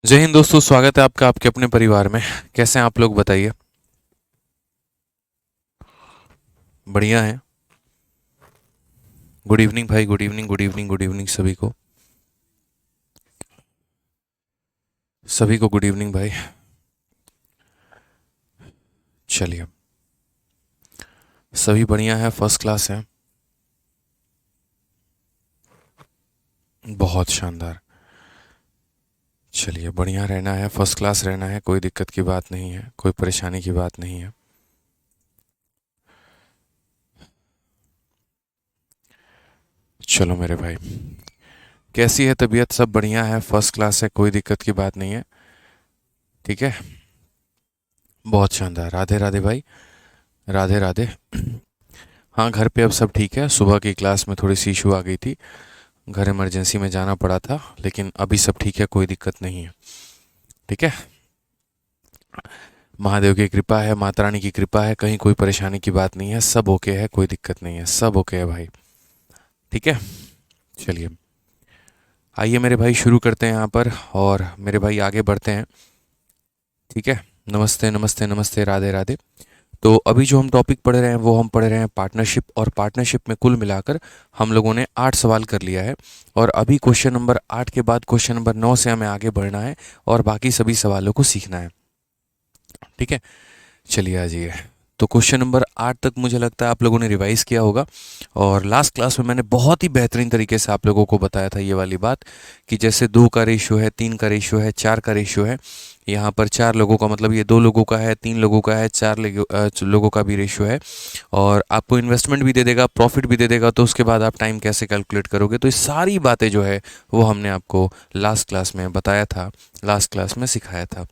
जय हिंद दोस्तों, स्वागत है आपका आपके अपने परिवार में। कैसे हैं आप लोग, बताइए। बढ़िया है। गुड इवनिंग भाई, good evening, good evening, good evening सभी को। सभी को गुड इवनिंग भाई। चलिए, सभी बढ़िया है, फर्स्ट क्लास है। बहुत शानदार। चलिए, बढ़िया रहना है, फर्स्ट क्लास रहना है, कोई दिक्कत की बात नहीं है, कोई परेशानी की बात नहीं है। चलो मेरे भाई, कैसी है तबीयत? सब बढ़िया है, फर्स्ट क्लास है, कोई दिक्कत की बात नहीं है। ठीक है, बहुत शानदार। राधे राधे भाई, राधे राधे। हाँ, घर पे अब सब ठीक है। सुबह की क्लास में थोड़ी सी इशू आ गई थी, घर इमरजेंसी में जाना पड़ा था, लेकिन अभी सब ठीक है, कोई दिक्कत नहीं है। ठीक है, महादेव की कृपा है, माता रानी की कृपा है, कहीं कोई परेशानी की बात नहीं है, सब ओके है, कोई दिक्कत नहीं है, सब ओके है भाई। ठीक है, चलिए आइए मेरे भाई, शुरू करते हैं यहाँ पर, और मेरे भाई आगे बढ़ते हैं। ठीक है, नमस्ते नमस्ते नमस्ते, राधे राधे। तो अभी जो हम टॉपिक पढ़ रहे हैं वो हम पढ़ रहे हैं पार्टनरशिप, और पार्टनरशिप में कुल मिलाकर हम लोगों ने 8 सवाल कर लिया है। और अभी क्वेश्चन नंबर 8 के बाद क्वेश्चन नंबर 9 से हमें आगे बढ़ना है और बाकी सभी सवालों को सीखना है। ठीक है, चलिए आ जाइए। तो क्वेश्चन नंबर 8 तक मुझे लगता है आप लोगों ने रिवाइज किया होगा, और लास्ट क्लास में मैंने बहुत ही बेहतरीन तरीके से आप लोगों को बताया था ये वाली बात, कि जैसे 2 का रेशियो है, 3 का रेशियो है, 4 का रेशियो है। यहाँ पर 4 लोगों का मतलब ये 2 लोगों का है, 3 लोगों का है, 4 लोगों का भी रेशियो है। और आपको इन्वेस्टमेंट भी दे देगा, प्रॉफिट भी दे देगा, तो उसके बाद आप टाइम कैसे कैलकुलेट करोगे। तो ये सारी बातें जो है वो हमने आपको लास्ट क्लास में बताया था, लास्ट क्लास में सिखाया था।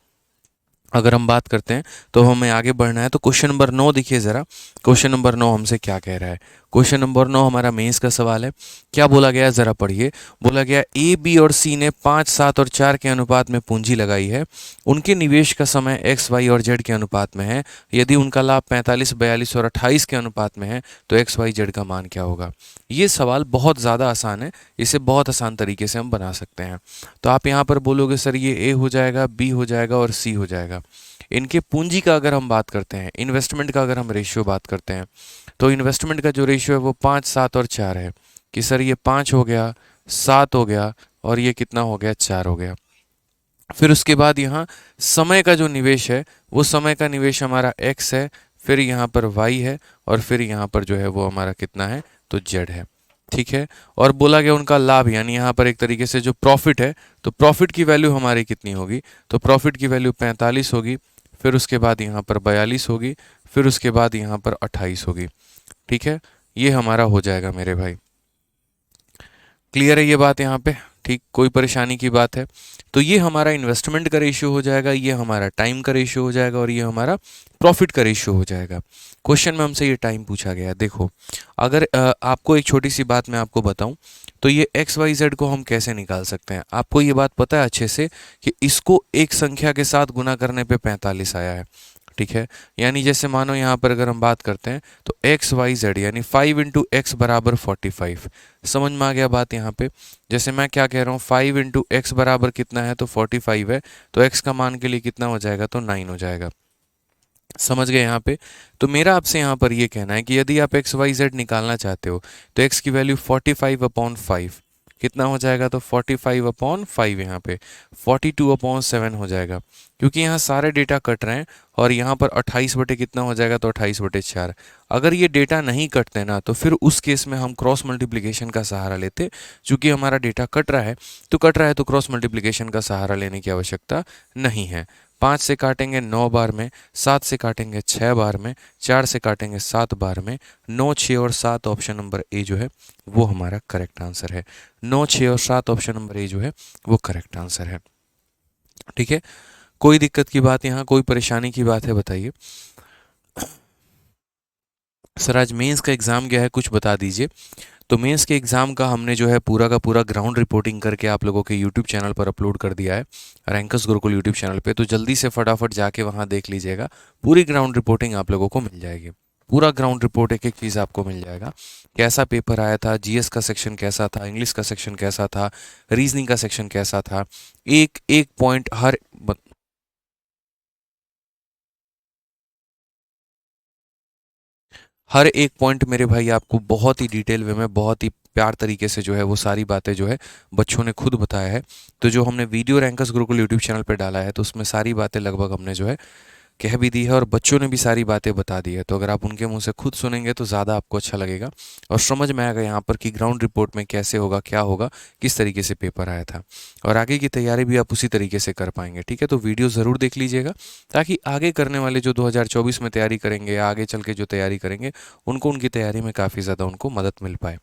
अगर हम बात करते हैं तो हमें आगे बढ़ना है। तो क्वेश्चन नंबर 9 देखिए ज़रा, क्वेश्चन नंबर 9 हमसे क्या कह रहा है। क्वेश्चन नंबर 9 हमारा मेंस का सवाल है। क्या बोला गया है ज़रा पढ़िए। बोला गया ए, बी और सी ने 5, 7 और 4 के अनुपात में पूंजी लगाई है। उनके निवेश का समय एक्स, वाई और जेड के अनुपात में है। यदि उनका लाभ 45, 42 और 28 के अनुपात में है तो एक्स, वाई, जेड का मान क्या होगा। ये सवाल बहुत ज़्यादा आसान है, इसे बहुत आसान तरीके से हम बना सकते हैं। तो आप यहाँ पर बोलोगे सर ये ए हो जाएगा, बी हो जाएगा और सी हो जाएगा। इनके पूंजी का अगर हम बात करते हैं, इन्वेस्टमेंट का अगर हम रेशियो बात करते हैं, तो इन्वेस्टमेंट का जो रेशियो है वो 5, 7 और 4 है। कि सर ये 5 हो गया, 7 हो गया और ये कितना हो गया, 4 हो गया। फिर उसके बाद यहाँ समय का जो निवेश है वो समय का निवेश हमारा एक्स है, फिर यहाँ पर वाई है, और फिर यहाँ पर जो है वो हमारा कितना है, तो जेड है। ठीक है, और बोला गया उनका लाभ, यानी यहाँ पर एक तरीके से जो प्रॉफिट है, तो प्रॉफिट की वैल्यू हमारी कितनी होगी, तो प्रॉफिट की वैल्यू 45 होगी, फिर उसके बाद यहाँ पर 42 होगी, फिर उसके बाद यहाँ पर 28 होगी। ठीक है, ये हमारा हो जाएगा मेरे भाई। क्लियर है ये बात यहाँ पे? ठीक, कोई परेशानी की बात है? तो ये हमारा इन्वेस्टमेंट का रेशियो हो जाएगा, ये हमारा टाइम का रेशियो हो जाएगा, और ये हमारा प्रॉफिट का रेशियो हो जाएगा। क्वेश्चन में हमसे ये टाइम पूछा गया है। देखो, अगर आपको एक छोटी सी बात मैं आपको बताऊं, तो ये एक्स, वाई, जेड को हम कैसे निकाल सकते हैं। आपको ये बात पता है अच्छे से कि इसको एक संख्या के साथ गुना करने पे 45 आया है। ठीक है, यानी जैसे मानो यहाँ पर अगर हम बात करते हैं तो एक्स, वाई, जेड, यानी 5 इंटू एक्स बराबर 45। समझ में आ गया बात यहाँ पे? जैसे मैं क्या कह रहा हूँ, 5 इंटू एक्स बराबर कितना है, तो 45 है, तो एक्स का मान के लिए कितना हो जाएगा, तो 9 हो जाएगा। समझ गए यहाँ पे? तो मेरा आपसे यहाँ पर ये कहना है कि यदि आप एक्स, वाई, जेड निकालना चाहते हो तो एक्स की वैल्यू 45/5 कितना हो जाएगा, तो 45/5 यहाँ पे 42/7 हो जाएगा, क्योंकि यहाँ सारे डेटा कट रहे हैं, और यहाँ पर 28 बटे कितना हो जाएगा, तो 28/4। अगर ये डेटा नहीं कटते ना तो फिर उस केस में हम क्रॉस मल्टीप्लिकेशन का सहारा लेते। चूंकि हमारा डेटा कट रहा है तो कट रहा है, तो क्रॉस मल्टीप्लिकेशन का सहारा लेने की आवश्यकता नहीं है। 5 से काटेंगे 9 बार में, 7 से काटेंगे 6 बार में, 4 से काटेंगे 7 बार में, 9, 6 और 7 ऑप्शन नंबर ए जो है वो हमारा करेक्ट आंसर है। 9, 6 और 7 ऑप्शन नंबर ए जो है वो करेक्ट आंसर है। ठीक है, कोई दिक्कत की बात, यहाँ कोई परेशानी की बात है, बताइए। सर आज मेंस का एग्ज़ाम गया है, कुछ बता दीजिए। तो मेंस के एग्ज़ाम का हमने जो है पूरा का पूरा ग्राउंड रिपोर्टिंग करके आप लोगों के यूट्यूब चैनल पर अपलोड कर दिया है, रैंकर्स गुरुकुल यूट्यूब चैनल पे। तो जल्दी से फटाफट जाके वहाँ देख लीजिएगा, पूरी ग्राउंड रिपोर्टिंग आप लोगों को मिल जाएगी। पूरा ग्राउंड रिपोर्ट, एक एक चीज़ आपको मिल जाएगा। कैसा पेपर आया था, जीएस का सेक्शन कैसा था, इंग्लिश का सेक्शन कैसा था, रीजनिंग का सेक्शन कैसा था, एक एक पॉइंट हर एक पॉइंट मेरे भाई आपको बहुत ही डिटेल वे में, बहुत ही प्यार तरीके से जो है वो सारी बातें जो है बच्चों ने खुद बताया है। तो जो हमने video rankers Gurukul YouTube channel पे डाला है तो उसमें सारी बातें लगभग हमने जो है कह भी दी है और बच्चों ने भी सारी बातें बता दी है। तो अगर आप उनके मुंह से खुद सुनेंगे तो ज़्यादा आपको अच्छा लगेगा और समझ में आएगा यहाँ पर कि ग्राउंड रिपोर्ट में कैसे होगा, क्या होगा, किस तरीके से पेपर आया था और आगे की तैयारी भी आप उसी तरीके से कर पाएंगे। ठीक है, तो वीडियो ज़रूर देख लीजिएगा ताकि आगे करने वाले जो 2024 में तैयारी करेंगे या आगे चल के जो तैयारी करेंगे उनको उनकी तैयारी में काफ़ी ज़्यादा उनको मदद मिल पाए।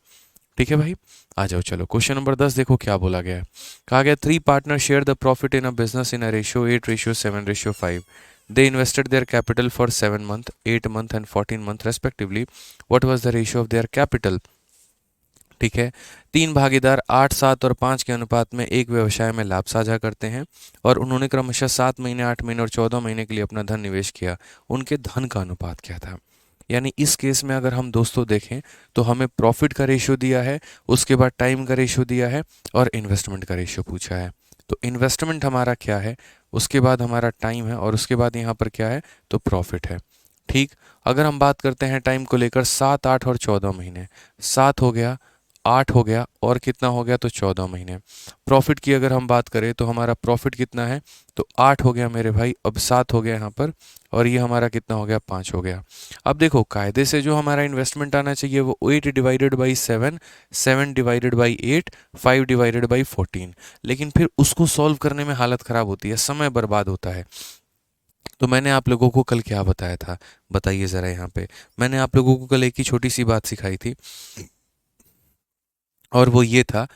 ठीक है भाई, आ जाओ चलो क्वेश्चन नंबर 10 देखो क्या बोला गया है। कहा गया 3 partner share the profit in a business in a ratio 8:7:5. They invested their capital for 7 month, 8 month and 14 month respectively. What was the ratio of their capital? ठीक है, तीन भागीदार 8, 7 और 5 के अनुपात में एक व्यवसाय में लाभ साझा करते हैं और उन्होंने क्रमशः 7 महीने, 8 महीने और 14 महीने के लिए अपना धन निवेश किया। उनके धन का अनुपात क्या था? यानी इस केस में अगर हम दोस्तों देखें तो हमें प्रॉफिट का रेशियो दिया है, उसके बाद टाइम का रेशियो दिया है और इन्वेस्टमेंट का रेशियो पूछा है। तो इन्वेस्टमेंट हमारा क्या है, उसके बाद हमारा टाइम है और उसके बाद यहाँ पर क्या है, तो प्रॉफिट है। ठीक, अगर हम बात करते हैं टाइम को लेकर 7, 8 और 14 महीने, 7 हो गया, 8 हो गया और कितना हो गया, तो 14 महीने। प्रॉफिट की अगर हम बात करें तो हमारा प्रॉफिट कितना है, तो 8 हो गया मेरे भाई, अब 7 हो गया यहाँ पर और ये हमारा कितना हो गया, 5 हो गया। अब देखो कायदे से जो हमारा इन्वेस्टमेंट आना चाहिए वो 8 divided by 7, 7 divided by 8, 5 divided by 14, लेकिन फिर उसको सॉल्व करने में हालत ख़राब होती है, समय बर्बाद होता है। तो मैंने आप लोगों को कल क्या बताया था, बताइए ज़रा यहाँ पे। मैंने आप लोगों को कल एक ही छोटी सी बात सिखाई थी और वो ये था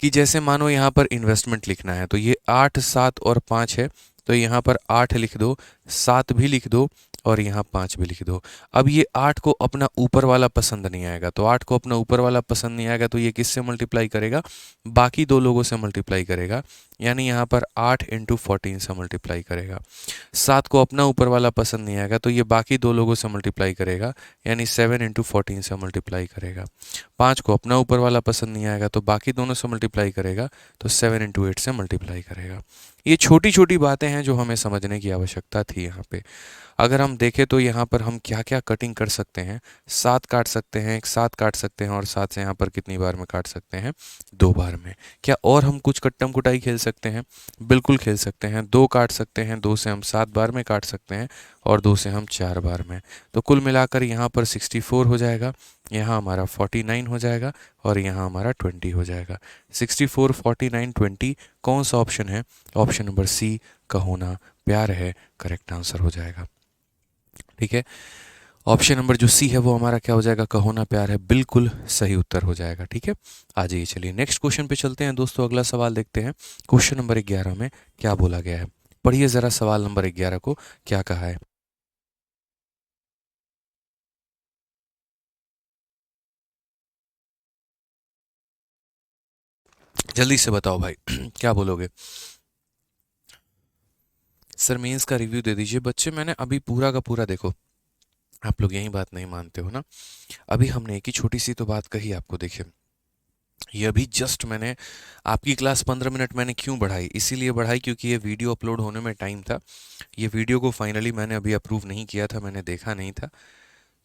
कि जैसे मानो यहाँ पर इन्वेस्टमेंट लिखना है तो ये 8, 7 और 5 है, तो यहाँ पर 8 लिख दो, 7 भी लिख दो और यहाँ 5 भी लिख दो। अब ये 8 को अपना ऊपर वाला पसंद नहीं आएगा, तो 8 को अपना ऊपर वाला पसंद नहीं आएगा तो ये किससे मल्टीप्लाई करेगा, बाकी दो लोगों से मल्टीप्लाई करेगा, यानी यहाँ पर 8 इंटू 14 से मल्टीप्लाई करेगा। 7 को अपना ऊपर वाला पसंद नहीं आएगा तो ये बाकी दो लोगों से मल्टीप्लाई करेगा, यानी 7 इंटू 14 से मल्टीप्लाई करेगा। 5 को अपना ऊपर वाला पसंद नहीं आएगा तो बाकी दोनों से मल्टीप्लाई करेगा, तो 7 इंटू 8 से मल्टीप्लाई करेगा। ये छोटी छोटी बातें हैं जो हमें समझने की आवश्यकता थी यहाँ पे। अगर हम देखें तो यहाँ पर हम क्या क्या कटिंग कर सकते हैं, 7 काट सकते हैं, एक 7 काट सकते हैं और 7 से यहाँ पर कितनी बार में काट सकते हैं, 2 बार में। क्या और हम कुछ कट्टम कुटाई खेल सकते हैं, बिल्कुल खेल सकते हैं। 2 काट सकते हैं, 2 से हम 7 बार में काट सकते हैं और 2 से हम 4 बार में। तो कुल मिलाकर यहाँ पर 64 हो जाएगा, यहाँ हमारा 49 हो जाएगा और यहाँ हमारा 20 हो जाएगा। 64, 49, 20 कौन सा ऑप्शन है, ऑप्शन नंबर सी का होना प्यार है, करेक्ट आंसर हो जाएगा। ठीक है, ऑप्शन नंबर जो सी है वो हमारा क्या हो जाएगा, कहोना प्यार है, बिल्कुल सही उत्तर हो जाएगा। ठीक है, आ जाइए चलिए नेक्स्ट क्वेश्चन पे चलते हैं दोस्तों। अगला सवाल देखते हैं, क्वेश्चन नंबर 11 में क्या बोला गया है। पढ़िए जरा सवाल नंबर 11 को, क्या कहा है। जल्दी से बताओ भाई क्या बोलोगे। सर मेंस का रिव्यू दे दीजिए बच्चे। मैंने अभी पूरा का पूरा, देखो आप लोग यही बात नहीं मानते हो ना, अभी हमने एक ही छोटी सी तो बात कही आपको। देखिए ये अभी जस्ट मैंने आपकी क्लास 15 मिनट मैंने क्यों बढ़ाई, इसीलिए बढ़ाई क्योंकि ये वीडियो अपलोड होने में टाइम था। ये वीडियो को फाइनली मैंने अभी अप्रूव नहीं किया था, मैंने देखा नहीं था।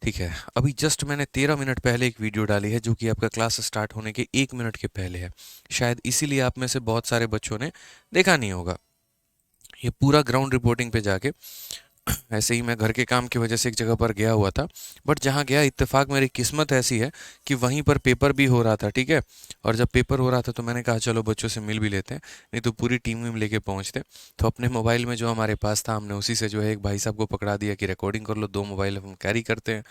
ठीक है, अभी जस्ट मैंने 13 मिनट पहले एक वीडियो डाली है जो कि आपका क्लास स्टार्ट होने के 1 मिनट के पहले है। शायद इसीलिए आप में से बहुत सारे बच्चों ने देखा नहीं होगा। ये पूरा ग्राउंड रिपोर्टिंग पे जाके ऐसे ही मैं घर के काम की वजह से एक जगह पर गया हुआ था, बट जहाँ गया इत्तेफाक मेरी किस्मत ऐसी है कि वहीं पर पेपर भी हो रहा था। ठीक है, और जब पेपर हो रहा था तो मैंने कहा चलो बच्चों से मिल भी लेते हैं, नहीं तो पूरी टीम में लेके पहुँचते। तो अपने मोबाइल में जो हमारे पास था हमने उसी से जो है एक भाई साहब को पकड़ा दिया कि रिकॉर्डिंग कर लो। 2 मोबाइल हम कैरी करते हैं,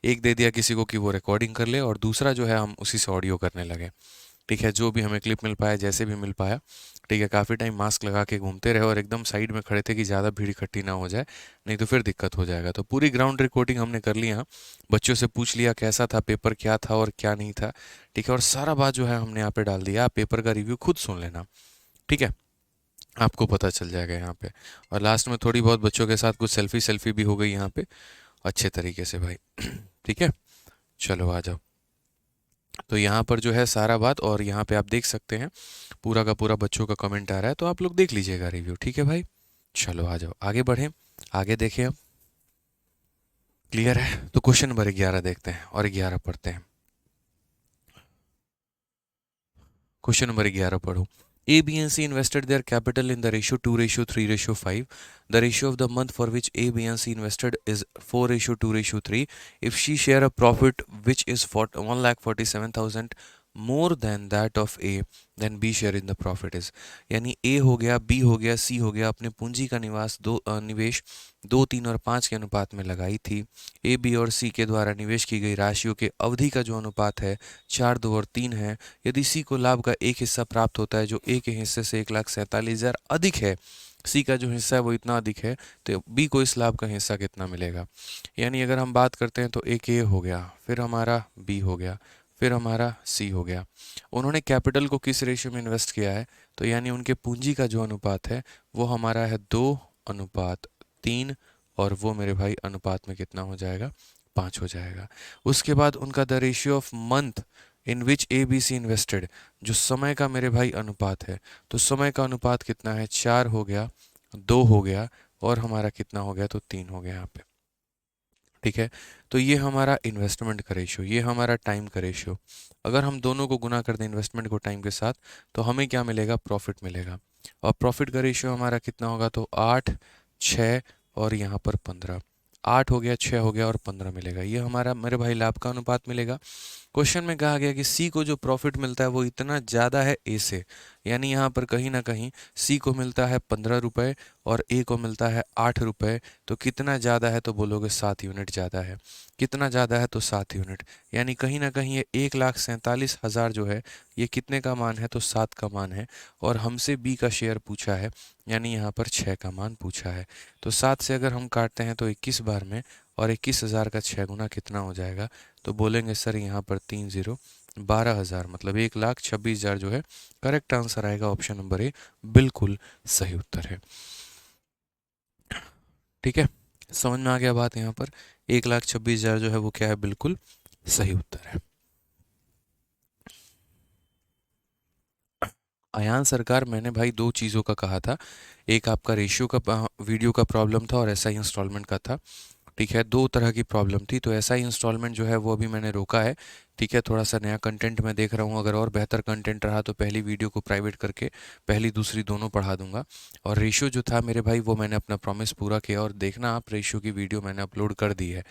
एक दे दिया किसी को कि वो रिकॉर्डिंग कर ले और दूसरा जो है हम उसी से ऑडियो करने लगे। ठीक है, जो भी हमें क्लिप मिल पाया, जैसे भी मिल पाया। ठीक है, काफ़ी टाइम मास्क लगा के घूमते रहे और एकदम साइड में खड़े थे कि ज़्यादा भीड़ इकट्ठी ना हो जाए, नहीं तो फिर दिक्कत हो जाएगा। तो पूरी ग्राउंड रिकॉर्डिंग हमने कर ली यहाँ, बच्चों से पूछ लिया कैसा था पेपर, क्या था और क्या नहीं था। ठीक है, और सारा बात जो है हमने यहाँ पे डाल दिया। आप पेपर का रिव्यू खुद सुन लेना, ठीक है, आपको पता चल जाएगा यहाँ पे। और लास्ट में थोड़ी बहुत बच्चों के साथ कुछ सेल्फी सेल्फी भी हो गई यहाँ पे अच्छे तरीके से भाई ठीक है, चलो आ जाओ। तो यहाँ पर जो है सारा बात, और यहाँ पे आप देख सकते हैं पूरा का पूरा बच्चों का कमेंट आ रहा है, तो आप लोग देख लीजिएगा रिव्यू। ठीक है भाई, चलो आ जाओ आगे बढ़ें, आगे देखें अब। क्लियर है? तो क्वेश्चन नंबर 11 देखते हैं और 11 पढ़ते हैं। क्वेश्चन नंबर 11 पढ़ो। A, B and C invested their capital in the ratio 2:3:5. The ratio of the month for which A, B and C invested is 4:2:3. If she share a profit which is 1,47,000 more than that of A, then B share in the profit is। यानी A हो गया, B हो गया, C हो गया, अपने पूंजी का निवेश 2, 3 और 5 के अनुपात में लगाई थी। ए, बी और सी के द्वारा निवेश की गई राशियों के अवधि का जो अनुपात है 4, 2 और 3 है। यदि सी को लाभ का एक हिस्सा प्राप्त होता है जो ए के हिस्से से 1,47,000 अधिक है, सी का जो हिस्सा है वो इतना अधिक है, तो बी को इस लाभ का हिस्सा कितना मिलेगा। यानी अगर हम बात करते हैं तो एक ए हो गया, फिर हमारा बी हो गया, फिर हमारा सी हो गया। उन्होंने कैपिटल को किस रेशियो में इन्वेस्ट किया है, तो यानी उनके पूंजी का जो अनुपात है वो हमारा है 2:3, और वो मेरे भाई अनुपात में कितना हो जाएगा, 5 हो जाएगा। उसके बाद उनका the ratio of month in which A B C invested, जो समय का मेरे भाई अनुपात है, तो समय का अनुपात कितना है, 4 हो गया, 2 हो गया, और हमारा कितना हो गया, तो 3 हो गया यहाँ पे। ठीक है, तो ये हमारा इन्वेस्टमेंट का रेशियो, ये हमारा टाइम का रेशियो। अगर हम दोनों को गुना कर दें इन्वेस्टमेंट को टाइम के साथ, तो हमें क्या मिलेगा, प्रॉफिट मिलेगा। और प्रॉफिट का रेशियो हमारा कितना होगा, तो 8, 6 और यहाँ पर 15। 8 हो गया, 6 हो गया और 15 मिलेगा, ये हमारा मेरे भाई लाभ का अनुपात मिलेगा। क्वेश्चन में कहा गया कि सी को जो प्रॉफिट मिलता है वो इतना ज़्यादा है ए से, यानी यहाँ पर कहीं ना कहीं सी को मिलता है 15 रुपये और ए को मिलता है 8 रुपये। तो कितना ज़्यादा है, तो बोलोगे 7 यूनिट ज़्यादा है। कितना ज़्यादा है, तो 7 यूनिट। यानी कहीं ना कहीं ये 1,47,000 जो है ये कितने का मान है, तो 7 का मान है। और हमसे बी का शेयर पूछा है, यानी यहाँ पर 6 का मान पूछा है। तो 7 से अगर हम काटते हैं तो 21 बार में, और 21,000 का 6 गुना कितना हो जाएगा, तो बोलेंगे सर यहाँ पर 3 0 12,000, मतलब 1,26,000 जो है करेक्ट आंसर आएगा। ऑप्शन नंबर ए बिल्कुल सही उत्तर है। ठीक है, समझ में आ गया बात। यहाँ पर 1,26,000 जो है वो क्या है, बिल्कुल सही उत्तर है। अयान सरकार, मैंने भाई दो चीज़ों का कहा था, एक आपका रेशियो का वीडियो का प्रॉब्लम था और एसआई इंस्टॉलमेंट का था। ठीक है, दो तरह की प्रॉब्लम थी, तो एसआई इंस्टॉलमेंट जो है वो अभी मैंने रोका है। ठीक है, थोड़ा सा नया कंटेंट मैं देख रहा हूँ, अगर और बेहतर कंटेंट रहा तो पहली वीडियो को प्राइवेट करके पहली दूसरी दोनों पढ़ा दूंगा। और रेशियो जो था मेरे भाई वो मैंने अपना प्रॉमिस पूरा किया, और देखना आप रेशियो की वीडियो मैंने अपलोड कर दी है।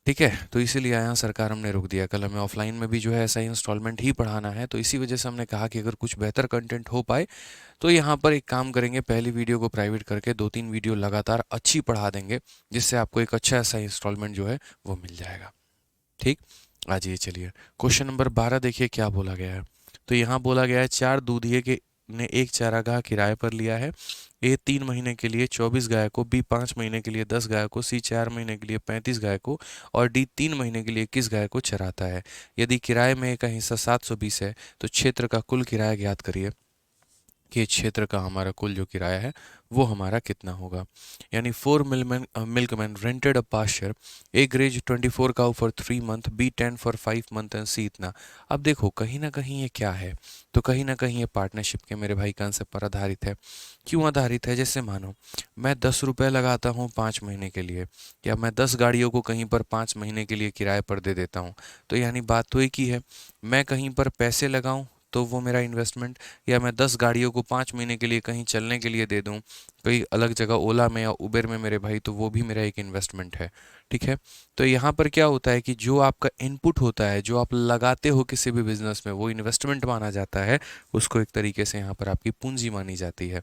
ठीक है, तो इसीलिए यहाँ सरकार हमने रोक दिया। कल हमें ऑफलाइन में भी जो है ऐसा ही इंस्टॉलमेंट ही पढ़ाना है, तो इसी वजह से हमने कहा कि अगर कुछ बेहतर कंटेंट हो पाए तो यहाँ पर एक काम करेंगे, पहली वीडियो को प्राइवेट करके 2-3 वीडियो लगातार अच्छी पढ़ा देंगे, जिससे आपको एक अच्छा ऐसा इंस्टॉलमेंट जो है वो मिल जाएगा। ठीक, आ जाइए चलिए क्वेश्चन नंबर 12 देखिए क्या बोला गया है। तो यहाँ बोला गया है 4 दूधिये के ने एक चारागाह किराए पर लिया है। ए 3 महीने के लिए 24 गाय को, बी 5 महीने के लिए 10 गाय को, सी 4 महीने के लिए 35 गाय को, और डी 3 महीने के लिए 21 गाय को चराता है। यदि किराए में का हिस्सा 720 है तो क्षेत्र का कुल किराया ज्ञात करिए कि क्षेत्र का हमारा कुल जो किराया है वो हमारा कितना होगा। यानी 4 milkman rented a pasture, A graze 24 cow for 3 month, B 10 for 5 month and C इतना। अब देखो कहीं ना कहीं ये क्या है, तो कहीं ना कहीं ये पार्टनरशिप के मेरे भाई कंसेप्ट पर आधारित है। क्यों आधारित है, जैसे मानो मैं 10 रुपये लगाता हूँ 5 महीने के लिए, या मैं 10 गाड़ियों को कहीं पर 5 महीने के लिए किराए पर दे देता हूँ, तो यानी बात तो एक ही है। मैं कहीं पर पैसे लगाऊं तो वो मेरा इन्वेस्टमेंट, या मैं 10 गाड़ियों को 5 महीने के लिए कहीं चलने के लिए दे दूं कोई अलग जगह ओला में या उबेर में मेरे भाई, तो वो भी मेरा एक इन्वेस्टमेंट है। ठीक है, तो यहाँ पर क्या होता है कि जो आपका इनपुट होता है, जो आप लगाते हो किसी भी बिजनेस में, वो इन्वेस्टमेंट माना जाता है, उसको एक तरीके से यहाँ पर आपकी पूंजी मानी जाती है।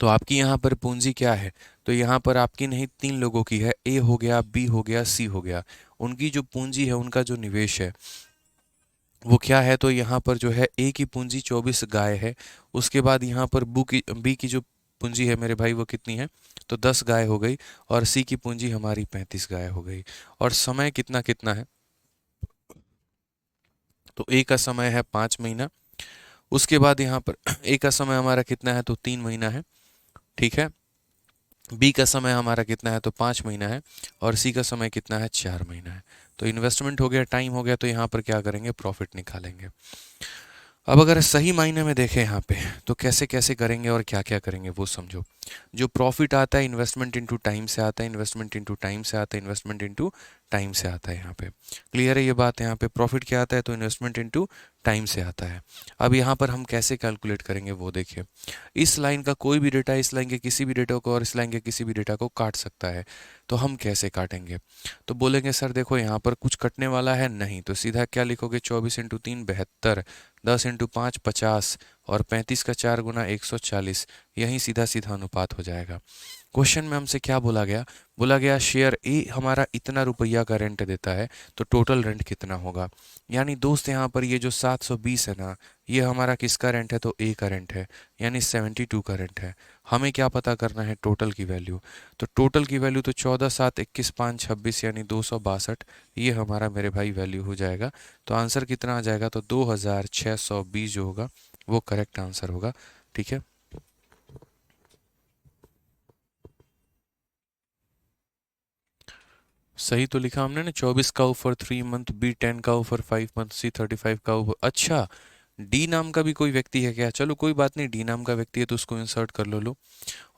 तो आपकी यहाँ पर पूंजी क्या है, तो यहाँ पर आपकी नहीं 3 लोगों की है, ए हो गया, बी हो गया, सी हो गया। उनकी जो पूंजी है, उनका जो निवेश है वो क्या है, तो यहाँ पर जो है ए की पूंजी 24 गाय है। उसके बाद यहाँ पर बी की जो पूंजी है मेरे भाई वो कितनी है, तो 10 गाय हो गई, और सी की पूंजी हमारी 35 गाय हो गई। और समय कितना कितना है, तो ए का समय है 5 महीना। उसके बाद यहाँ पर ए का समय हमारा कितना है, तो 3 महीना है। ठीक है, बी का समय हमारा कितना है, तो 5 महीना है, और सी का समय कितना है, 4 महीना है। तो इन्वेस्टमेंट हो गया, टाइम हो गया, तो यहाँ पर क्या करेंगे, प्रॉफिट निकालेंगे। अब अगर सही मायने में देखें यहाँ पे तो कैसे कैसे करेंगे और क्या क्या करेंगे वो समझो। जो प्रॉफिट आता है इन्वेस्टमेंट इनटू टाइम से आता है, इन्वेस्टमेंट इनटू टाइम से आता है, इन्वेस्टमेंट इनटू टाइम से आता है। यहाँ पे क्लियर है ये बात? यहाँ पे प्रॉफिट क्या आता है, तो इन्वेस्टमेंट इनटू टाइम से आता है। अब यहाँ पर हम कैसे कैलकुलेट करेंगे वो देखिए। इस लाइन का कोई भी डेटा इस लाइन के किसी भी डेटा को और इस लाइन के किसी भी डेटा को काट सकता है, तो हम कैसे काटेंगे? तो बोलेंगे सर देखो यहाँ पर कुछ कटने वाला है नहीं, तो सीधा क्या लिखोगे, 24 × 3 72, 10 × 5 50 और 35 का 4 गुना 140, यही सीधा सीधा अनुपात हो जाएगा। क्वेश्चन में हमसे क्या बोला गया? बोला गया शेयर ए हमारा इतना रुपया का रेंट देता है, तो टोटल रेंट कितना होगा। यानी दोस्त यहाँ पर ये जो 720 है ना, ये हमारा किसका रेंट है, तो ए का रेंट है, यानी 72 का रेंट है। हमें क्या पता करना है, टोटल की वैल्यू। तो टोटल की वैल्यू तो 14 7 21 5 26 यानी 262, ये हमारा मेरे भाई वैल्यू हो जाएगा। तो आंसर कितना आ जाएगा, तो 2620 जो होगा वो करेक्ट आंसर होगा। ठीक है, सही तो लिखा हमने ना, 24 का ऑफर 3 मंथ, बी 10 का ऑफर 5 मंथ, सी 35 का ऑफर। अच्छा, डी नाम का भी कोई व्यक्ति है क्या? चलो कोई बात नहीं, डी नाम का व्यक्ति है तो उसको इंसर्ट कर लो।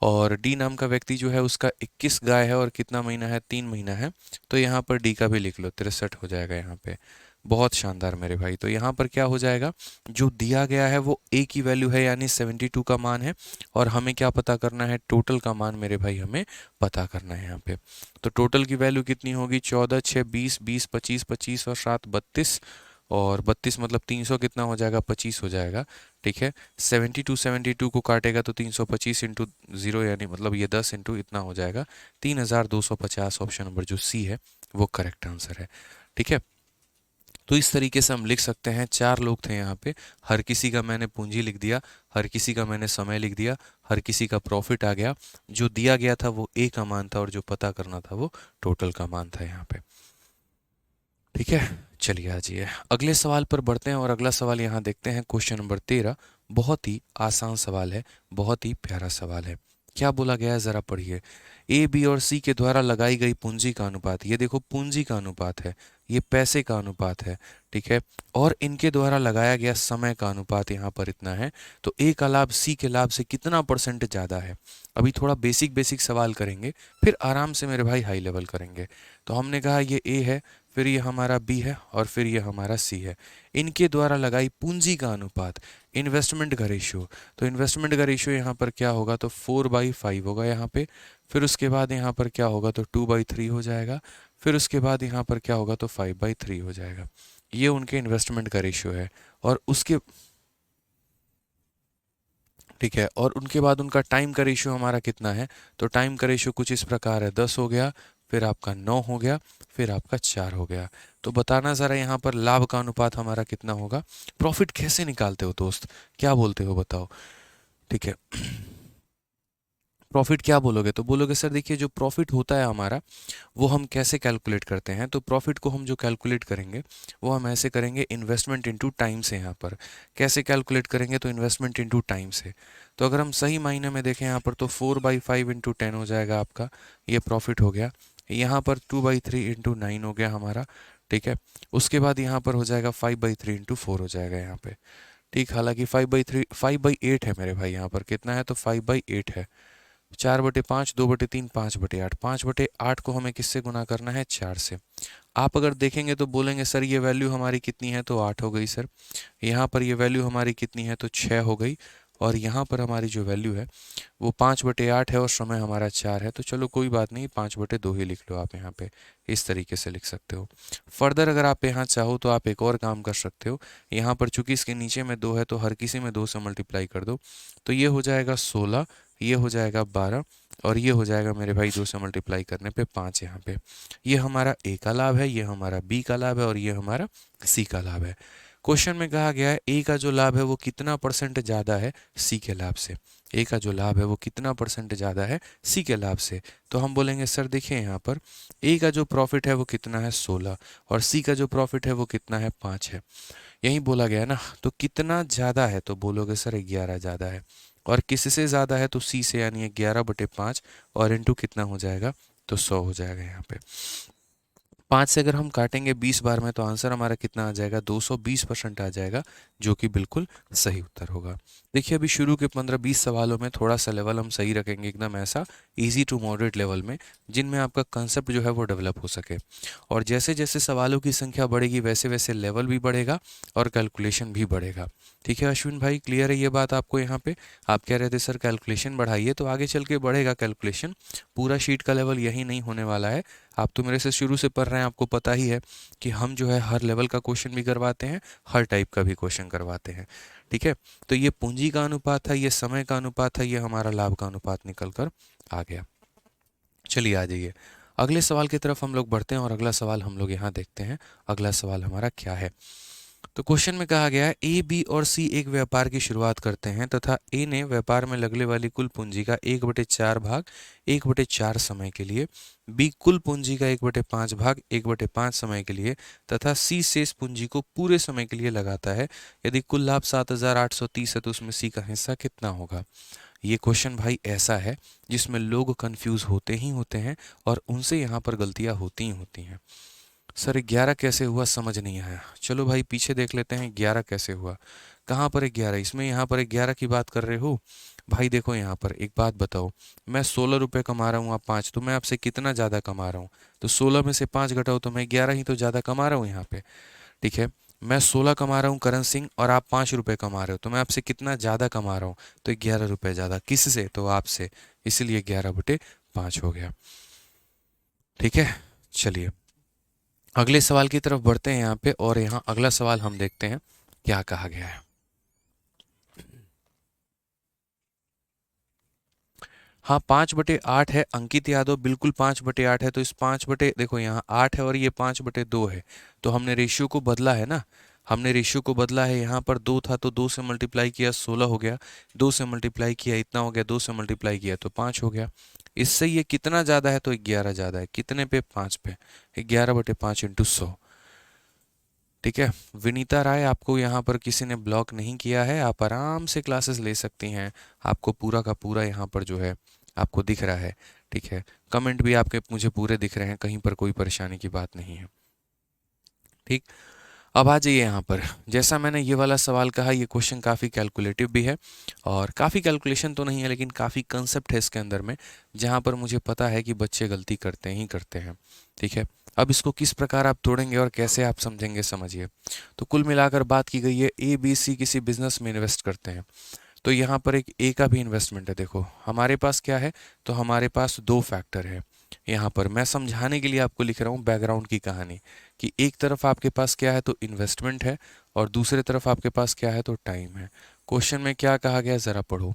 और डी नाम का व्यक्ति जो है उसका 21 गाय है और कितना महीना है, 3 महीना है, तो यहाँ पर डी का भी लिख लो, 63 हो जाएगा यहाँ पे। बहुत शानदार मेरे भाई। तो यहाँ पर क्या हो जाएगा, जो दिया गया है वो ए की वैल्यू है यानी 72 का मान है, और हमें क्या पता करना है, टोटल का मान मेरे भाई हमें पता करना है यहाँ पे। तो टोटल की वैल्यू कितनी होगी, 14 6 20 20 25 25 और 7 32, और 32 मतलब 300 कितना हो जाएगा, 25 हो जाएगा। ठीक है, 72 को काटेगा तो 325 इंटू 0 यानी मतलब ये 10 इंटू इतना हो जाएगा, 3250। ऑप्शन नंबर जो सी है वो करेक्ट आंसर है। ठीक है, तो इस तरीके से हम लिख सकते हैं। 4 लोग थे यहाँ पे, हर किसी का मैंने पूंजी लिख दिया, हर किसी का मैंने समय लिख दिया, हर किसी का प्रॉफिट आ गया। जो दिया गया था वो ए का मान था और जो पता करना था वो टोटल का मान था यहाँ पे। ठीक है, चलिए आ जाइए अगले सवाल पर बढ़ते हैं, और अगला सवाल यहाँ देखते हैं, क्वेश्चन नंबर 13। बहुत ही आसान सवाल है, बहुत ही प्यारा सवाल है। क्या बोला गया है जरा पढ़िए। ए बी और सी के द्वारा लगाई गई पूंजी का अनुपात, ये देखो पूंजी का अनुपात है, ये पैसे का अनुपात है। ठीक है, और इनके द्वारा लगाया गया समय का अनुपात यहाँ पर इतना है, तो ए का लाभ सी के लाभ से कितना परसेंट ज़्यादा है। अभी थोड़ा बेसिक बेसिक सवाल करेंगे, फिर आराम से मेरे भाई हाई लेवल करेंगे। तो हमने कहा ये ए है, फिर ये हमारा बी है, और फिर ये हमारा सी है। इनके द्वारा लगाई पूंजी का अनुपात, इन्वेस्टमेंट का रेशियो। तो इन्वेस्टमेंट का रेशियो यहाँ पर क्या होगा, तो 4/5 होगा यहाँ पे। फिर उसके बाद यहाँ पर क्या होगा, तो 2/3 हो जाएगा। फिर उसके बाद यहाँ पर क्या होगा, तो 5/3 हो जाएगा। ये उनके इन्वेस्टमेंट का रेशियो है। और उसके ठीक है, और उनके बाद उनका टाइम का रेशियो हमारा कितना है, तो टाइम का रेशियो कुछ इस प्रकार है, 10 हो गया, फिर आपका 9 हो गया, फिर आपका 4 हो गया। तो बताना ज़रा यहाँ पर लाभ का अनुपात हमारा कितना होगा। प्रॉफिट कैसे निकालते हो दोस्त, क्या बोलते हो बताओ। ठीक है, प्रॉफिट क्या बोलोगे, तो बोलोगे सर देखिए जो प्रॉफिट होता है हमारा वो हम कैसे कैलकुलेट करते हैं। तो प्रॉफिट को हम जो कैलकुलेट करेंगे वो हम ऐसे करेंगे, इन्वेस्टमेंट इनटू टाइम से। यहाँ पर कैसे कैलकुलेट करेंगे, तो इन्वेस्टमेंट इनटू टाइम से। तो अगर हम सही मायने में देखें यहाँ पर, तो 4/5 इंटू 10 हो जाएगा आपका, ये प्रॉफिट हो गया। यहाँ पर 2/3 इंटू 9 हो गया हमारा। ठीक है, उसके बाद यहाँ पर हो जाएगा 5/3 इंटू 4 हो जाएगा यहाँ पे। ठीक, हालांकि 5/8 है मेरे भाई, यहाँ पर कितना है, तो 5/8 है। 4/5, 2/3, 5/8, 5/8 को हमें किससे गुना करना है, 4 से। आप अगर देखेंगे तो बोलेंगे सर ये वैल्यू हमारी कितनी है, तो 8 हो गई सर। यहाँ पर ये वैल्यू हमारी कितनी है, तो 6 हो गई। और यहाँ पर हमारी जो वैल्यू है वो 5/8 है और समय हमारा 4 है। तो चलो कोई बात नहीं, 5/2 ही लिख लो आप यहाँ पे, इस तरीके से लिख सकते हो। फर्दर अगर आप यहाँ चाहो तो आप एक और काम कर सकते हो। यहाँ पर चूंकि इसके नीचे में 2 है तो हर किसी में 2 से मल्टीप्लाई कर दो, तो ये हो जाएगा 16, ये हो जाएगा 12, और ये हो जाएगा मेरे भाई 2 से मल्टीप्लाई करने पे 5 यहाँ पे। ये हमारा ए का लाभ है, ये हमारा बी का लाभ है, और ये हमारा सी का लाभ है। क्वेश्चन में कहा गया है ए का जो लाभ है वो कितना परसेंट ज़्यादा है सी के लाभ से। ए का जो लाभ है वो कितना परसेंट ज़्यादा है सी के लाभ से। तो हम बोलेंगे सर देखिए यहाँ पर ए का जो प्रॉफिट है वो कितना है, 16, और सी का जो प्रॉफिट है वो कितना है, 5 है। यही बोला गया है ना। तो कितना ज़्यादा है, तो बोलोगे सर 11 ज़्यादा है। और किससे ज़्यादा है, तो सी से, यानी 11/5, और इंटू कितना हो जाएगा, तो 100 हो जाएगा यहाँ पे। 5 से अगर हम काटेंगे 20 बार में तो आंसर हमारा कितना आ जाएगा, 220% आ जाएगा, जो कि बिल्कुल सही उत्तर होगा। देखिए अभी शुरू के 15-20 सवालों में थोड़ा सा लेवल हम सही रखेंगे, एकदम ऐसा इजी टू मॉडरेट लेवल में, जिनमें आपका कंसेप्ट जो है वो डेवलप हो सके। और जैसे जैसे सवालों की संख्या बढ़ेगी वैसे वैसे लेवल भी बढ़ेगा और कैलकुलेशन भी बढ़ेगा। ठीक है अश्विन भाई, क्लियर है ये बात आपको? यहाँ पे आप कह रहे थे सर कैलकुलेशन बढ़ाइए, तो आगे चल के बढ़ेगा कैलकुलेशन, पूरा शीट का लेवल यही नहीं होने वाला है। आप तो मेरे से शुरू से पढ़ रहे हैं, आपको पता ही है कि हम जो है हर लेवल का क्वेश्चन भी करवाते हैं, हर टाइप का भी क्वेश्चन करवाते हैं। ठीक है, तो ये पूंजी का अनुपात है, ये समय का अनुपात है, ये हमारा लाभ का अनुपात निकल कर आ गया। चलिए आ जाइए अगले सवाल की तरफ हम लोग बढ़ते हैं और अगला सवाल हम लोग यहाँ देखते हैं। अगला सवाल हमारा क्या है? तो क्वेश्चन में कहा गया है ए, बी और सी एक व्यापार की शुरुआत करते हैं तथा ए ने व्यापार में लगने वाली कुल पूंजी का 1/4 भाग 1/4 समय के लिए, बी कुल पूंजी का 1/5 भाग 1/5 समय के लिए तथा सी शेष पूंजी को पूरे समय के लिए लगाता है। यदि कुल लाभ 7,830 है तो उसमें सी का हिस्सा कितना होगा? ये क्वेश्चन भाई ऐसा है जिसमें लोग कंफ्यूज होते ही होते हैं और उनसे यहाँ पर गलतियाँ होती ही होती हैं। सर 11 कैसे हुआ समझ नहीं आया। चलो भाई पीछे देख लेते हैं 11 कैसे हुआ। कहाँ पर 11? इसमें यहाँ पर 11 की बात कर रहे हो भाई? देखो यहाँ पर एक बात बताओ, मैं 16 रुपये कमा रहा हूँ, आप 5, तो मैं आपसे कितना ज़्यादा कमा रहा हूँ? तो 16 में से 5 घटाओ तो मैं 11 ही तो ज़्यादा कमा रहा हूँ यहाँ पे। ठीक है, मैं 16 कमा रहा हूँ करण सिंह और आप 5 रुपये कमा रहे हो, तो मैं आपसे कितना ज़्यादा कमा रहा हूँ? तो 11 रुपये ज़्यादा। किससे? तो आपसे, इसलिए 11/5 हो गया। ठीक है, चलिए अगले सवाल की तरफ बढ़ते हैं यहाँ पे, और यहाँ अगला सवाल हम देखते हैं क्या कहा गया है। हाँ 5/8 है अंकित यादव, बिल्कुल 5/8 है। तो इस 5 देखो यहाँ 8 है और ये 5/2 है, तो हमने रेशियो को बदला है ना, हमने रेशियो को बदला है। यहाँ पर 2 था तो 2 से मल्टीप्लाई किया 16 हो गया, 2 से मल्टीप्लाई किया इतना हो गया, 2 से मल्टीप्लाई किया तो 5 हो गया। इससे ये कितना ज़्यादा है? तो 11 ज़्यादा है। कितने पे? 5 पे। 11/5 इंटू 100। ठीक है विनीता राय, आपको यहाँ पर किसी ने ब्लॉक नहीं किया है, आप आराम से क्लासेस ले सकती हैं। आपको पूरा का पूरा यहाँ पर जो है आपको दिख रहा है। ठीक है, कमेंट भी आपके मुझे पूरे दिख रहे हैं, कहीं पर कोई परेशानी की बात नहीं है। ठीक, अब आ जाइए यहाँ पर। जैसा मैंने ये वाला सवाल कहा, ये क्वेश्चन काफ़ी कैलकुलेटिव भी है और काफ़ी कैलकुलेशन तो नहीं है लेकिन काफ़ी कंसेप्ट है इसके अंदर में, जहाँ पर मुझे पता है कि बच्चे गलती करते ही करते हैं। ठीक है, अब इसको किस प्रकार आप तोड़ेंगे और कैसे आप समझेंगे, समझिए। तो कुल मिलाकर बात की गई है ए बी सी किसी बिजनेस में इन्वेस्ट करते हैं, तो यहाँ पर एक ए का भी इन्वेस्टमेंट है। देखो हमारे पास क्या है, तो हमारे पास 2 फैक्टर है। यहाँ पर मैं समझाने के लिए आपको लिख रहा हूँ बैकग्राउंड की कहानी, कि एक तरफ आपके पास क्या है, तो इन्वेस्टमेंट है, और दूसरे तरफ आपके पास क्या है, तो टाइम है। क्वेश्चन में क्या कहा गया ज़रा पढ़ो।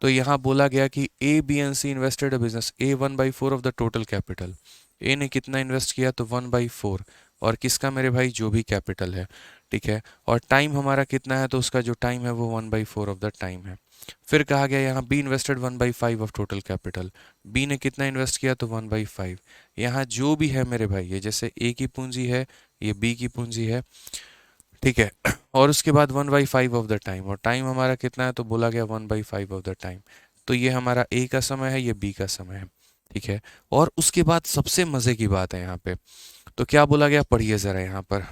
तो यहाँ बोला गया कि A B and C invested a business A 1/4 of the total capital. A ने कितना इन्वेस्ट किया, तो 1/4, और किसका मेरे भाई? जो भी कैपिटल है। ठीक है, और टाइम हमारा कितना है, तो उसका जो टाइम है वो 1/4 ऑफ द टाइम है। फिर कहा गया यहाँ B invested 1/5 of total capital. B ने कितना इन्वेस्ट किया, तो 1/5। यहाँ जो भी है मेरे भाई, ये जैसे ए की पूंजी है, ये बी की पूंजी है। ठीक है, और उसके बाद 1/5 ऑफ द टाइम, और टाइम हमारा कितना है, तो बोला गया 1/5 ऑफ द टाइम। तो ये हमारा ए का समय है, ये बी का समय है। ठीक है, और उसके बाद सबसे मजे की बात है यहाँ पे, तो क्या बोला गया, पढ़िए जरा यहाँ पर।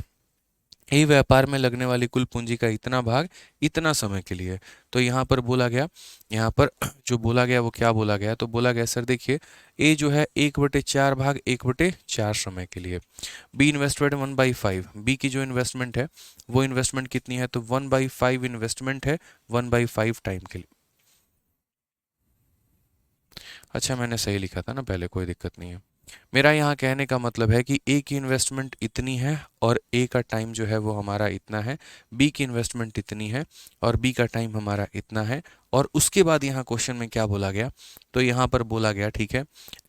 ए व्यापार में लगने वाली कुल पूंजी का इतना भाग इतना समय के लिए। तो यहाँ पर बोला गया, यहाँ पर जो बोला गया वो क्या बोला गया, तो बोला गया सर देखिए, ए जो है 1/4 भाग 1/4 समय के लिए। बी इन्वेस्टेड 1/5, बी की जो इन्वेस्टमेंट है वो इन्वेस्टमेंट कितनी है, तो 1/5 इन्वेस्टमेंट है 1/5 टाइम के लिए। अच्छा मैंने सही लिखा था ना पहले, कोई दिक्कत नहीं है। मेरा यहाँ कहने का मतलब है कि ए की इन्वेस्टमेंट इतनी है और ए का टाइम जो है वो हमारा इतना है, बी की इन्वेस्टमेंट इतनी है और बी का टाइम हमारा इतना है। और उसके बाद यहाँ क्वेश्चन में क्या बोला गया, तो यहाँ पर बोला गया ठीक है,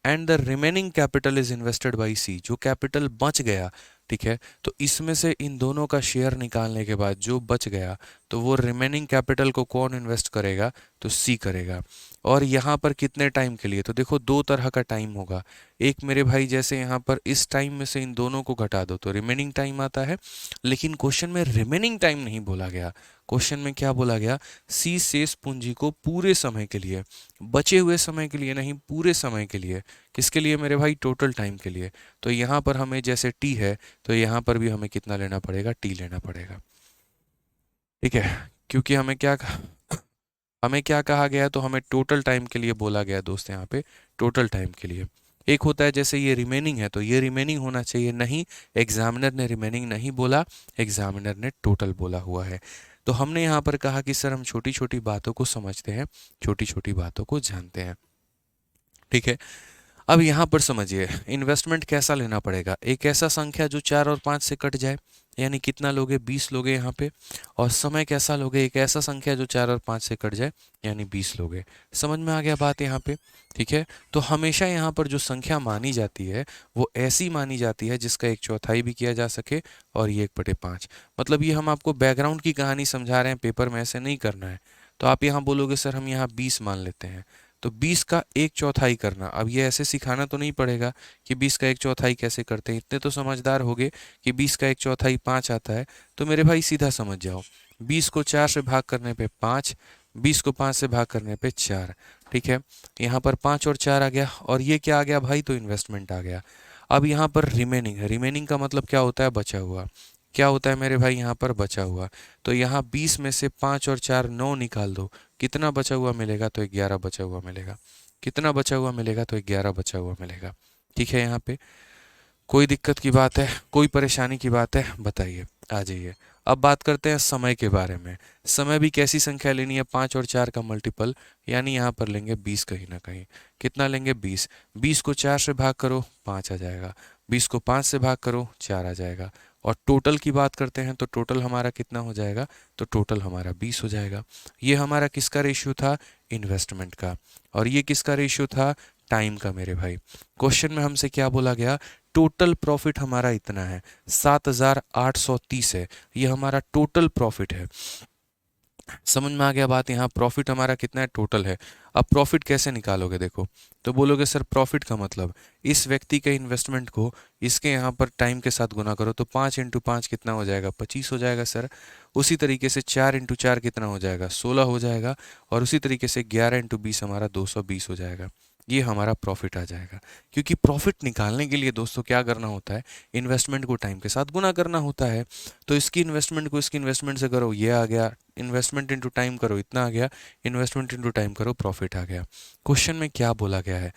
and the remaining capital is invested by C. जो कैपिटल बच गया, ठीक है, तो इसमें से इन दोनों का शेयर निकालने के बाद जो बच गया, तो वो रिमेनिंग कैपिटल को कौन इन्वेस्ट करेगा, तो सी करेगा। और यहाँ पर कितने टाइम के लिए, तो देखो दो तरह का टाइम होगा। एक मेरे भाई जैसे यहाँ पर इस टाइम में से इन दोनों को घटा दो तो रिमेनिंग टाइम आता है, लेकिन क्वेश्चन में रिमेनिंग टाइम नहीं बोला गया। क्वेश्चन में क्या बोला गया, सी शेष पूंजी को पूरे समय के लिए, बचे हुए समय के लिए नहीं, पूरे समय के लिए। किसके लिए मेरे भाई, टोटल टाइम के लिए। तो यहाँ पर हमें जैसे टी है तो यहाँ पर भी हमें कितना लेना पड़ेगा, टी लेना पड़ेगा। ठीक है, क्योंकि हमें क्या कहा गया, तो हमें टोटल टाइम के लिए बोला गया दोस्त, यहाँ पे टोटल टाइम के लिए। एक होता है जैसे ये रिमेनिंग है तो ये रिमेनिंग होना चाहिए, नहीं, एग्जामिनर ने रिमेनिंग नहीं बोला, एग्जामिनर ने टोटल बोला हुआ है। तो हमने यहाँ पर कहा कि सर हम छोटी छोटी बातों को समझते हैं, छोटी छोटी बातों को जानते हैं। ठीक है, अब यहाँ पर समझिए इन्वेस्टमेंट कैसा लेना पड़ेगा, एक ऐसा संख्या जो 4 और 5 से कट जाए, यानी कितना लोगे, 20 लोगे यहाँ पे। और समय कैसा लोगे, एक ऐसा संख्या जो 4 और 5 से कट जाए, यानी 20 लोगे। समझ में आ गया बात यहाँ पे। ठीक है, तो हमेशा यहाँ पर जो संख्या मानी जाती है वो ऐसी मानी जाती है जिसका 1/4 भी किया जा सके, और ये 1/5। मतलब ये हम आपको बैकग्राउंड की कहानी समझा रहे हैं, पेपर में ऐसे नहीं करना है। तो आप यहाँ बोलोगे सर हम यहाँ 20 मान लेते हैं, तो 20 का 1/4 करना। अब ये ऐसे सिखाना तो नहीं पड़ेगा कि 20 का 1/4 कैसे करते हैं, इतने तो समझदार होगे कि 20 का 1/4 5 आता है। तो मेरे भाई सीधा समझ जाओ, 20 को 4 से भाग करने पे 5, 20 को 5 से भाग करने पे 4। ठीक है, यहाँ पर 5 और 4 आ गया, और ये क्या आ गया भाई, तो इन्वेस्टमेंट आ गया। अब यहाँ पर रिमेनिंग है, रिमेनिंग का मतलब क्या होता है, बचा हुआ। क्या होता है मेरे भाई, यहाँ पर बचा हुआ। तो यहाँ 20 में से 5 और 4 9 निकाल दो, कितना बचा हुआ मिलेगा, तो 11 बचा हुआ मिलेगा। कितना बचा हुआ मिलेगा, तो 11 बचा हुआ मिलेगा। ठीक है, यहाँ पे कोई दिक्कत की बात है, कोई परेशानी की बात है, बताइए, आ जाइए। अब बात करते हैं समय के बारे में। समय भी कैसी संख्या लेनी है, 5 और 4 का मल्टीपल, यानी यहाँ पर लेंगे 20 कहीं ना कहीं। कितना लेंगे, 20। 20 को 4 से भाग करो 5 आ जाएगा, 20 को 5 से भाग करो 4 आ जाएगा। और टोटल की बात करते हैं तो टोटल हमारा कितना हो जाएगा, तो टोटल हमारा 20 हो जाएगा। ये हमारा किसका रेशियो था, इन्वेस्टमेंट का। और ये किसका रेशियो था, टाइम का मेरे भाई। क्वेश्चन में हमसे क्या बोला गया, टोटल प्रॉफिट हमारा इतना है, 7,830 है, ये हमारा टोटल प्रॉफिट है। समझ में आ गया बात, यहाँ प्रॉफिट हमारा कितना है, टोटल है। अब प्रॉफिट कैसे निकालोगे, देखो तो बोलोगे सर प्रॉफिट का मतलब इस व्यक्ति के इन्वेस्टमेंट को इसके यहाँ पर टाइम के साथ गुना करो, तो 5 × 5 कितना हो जाएगा, 25 हो जाएगा सर। उसी तरीके से 4 × 4 कितना हो जाएगा, 16 हो जाएगा। और उसी तरीके से 11 × 20 हमारा 220 हो जाएगा। ये हमारा प्रॉफिट आ जाएगा। क्योंकि प्रॉफिट निकालने के लिए दोस्तों क्या करना होता है, इन्वेस्टमेंट को टाइम के साथ गुना करना होता है। तो इसकी इन्वेस्टमेंट को इसकी इन्वेस्टमेंट से करो, ये आ गया, इन्वेस्टमेंट इनटू टाइम करो, इतना आ गया, इन्वेस्टमेंट इनटू टाइम करो, प्रॉफिट आ गया। क्वेश्चन में क्या बोला गया है,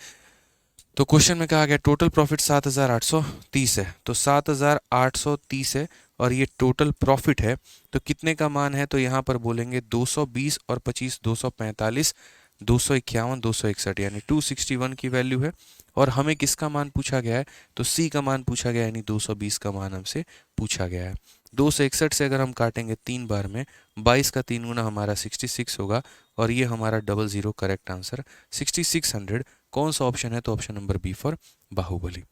तो क्वेश्चन में कहा गया टोटल प्रॉफिट 7,830 है, तो 7,830 है, और ये टोटल प्रॉफिट है। तो कितने का मान है, तो यहाँ पर बोलेंगे 220 और 25 245, 251 261, यानी 261 की वैल्यू है। और हमें किसका मान पूछा गया है, तो सी का मान पूछा गया है, यानी 220 का मान हमसे पूछा गया है। 261 से अगर हम काटेंगे 3 बार में, 22 का 3 गुना हमारा 66 होगा, और ये हमारा 00 करेक्ट आंसर 6600। कौन सा ऑप्शन है, तो option number B for Bahubali.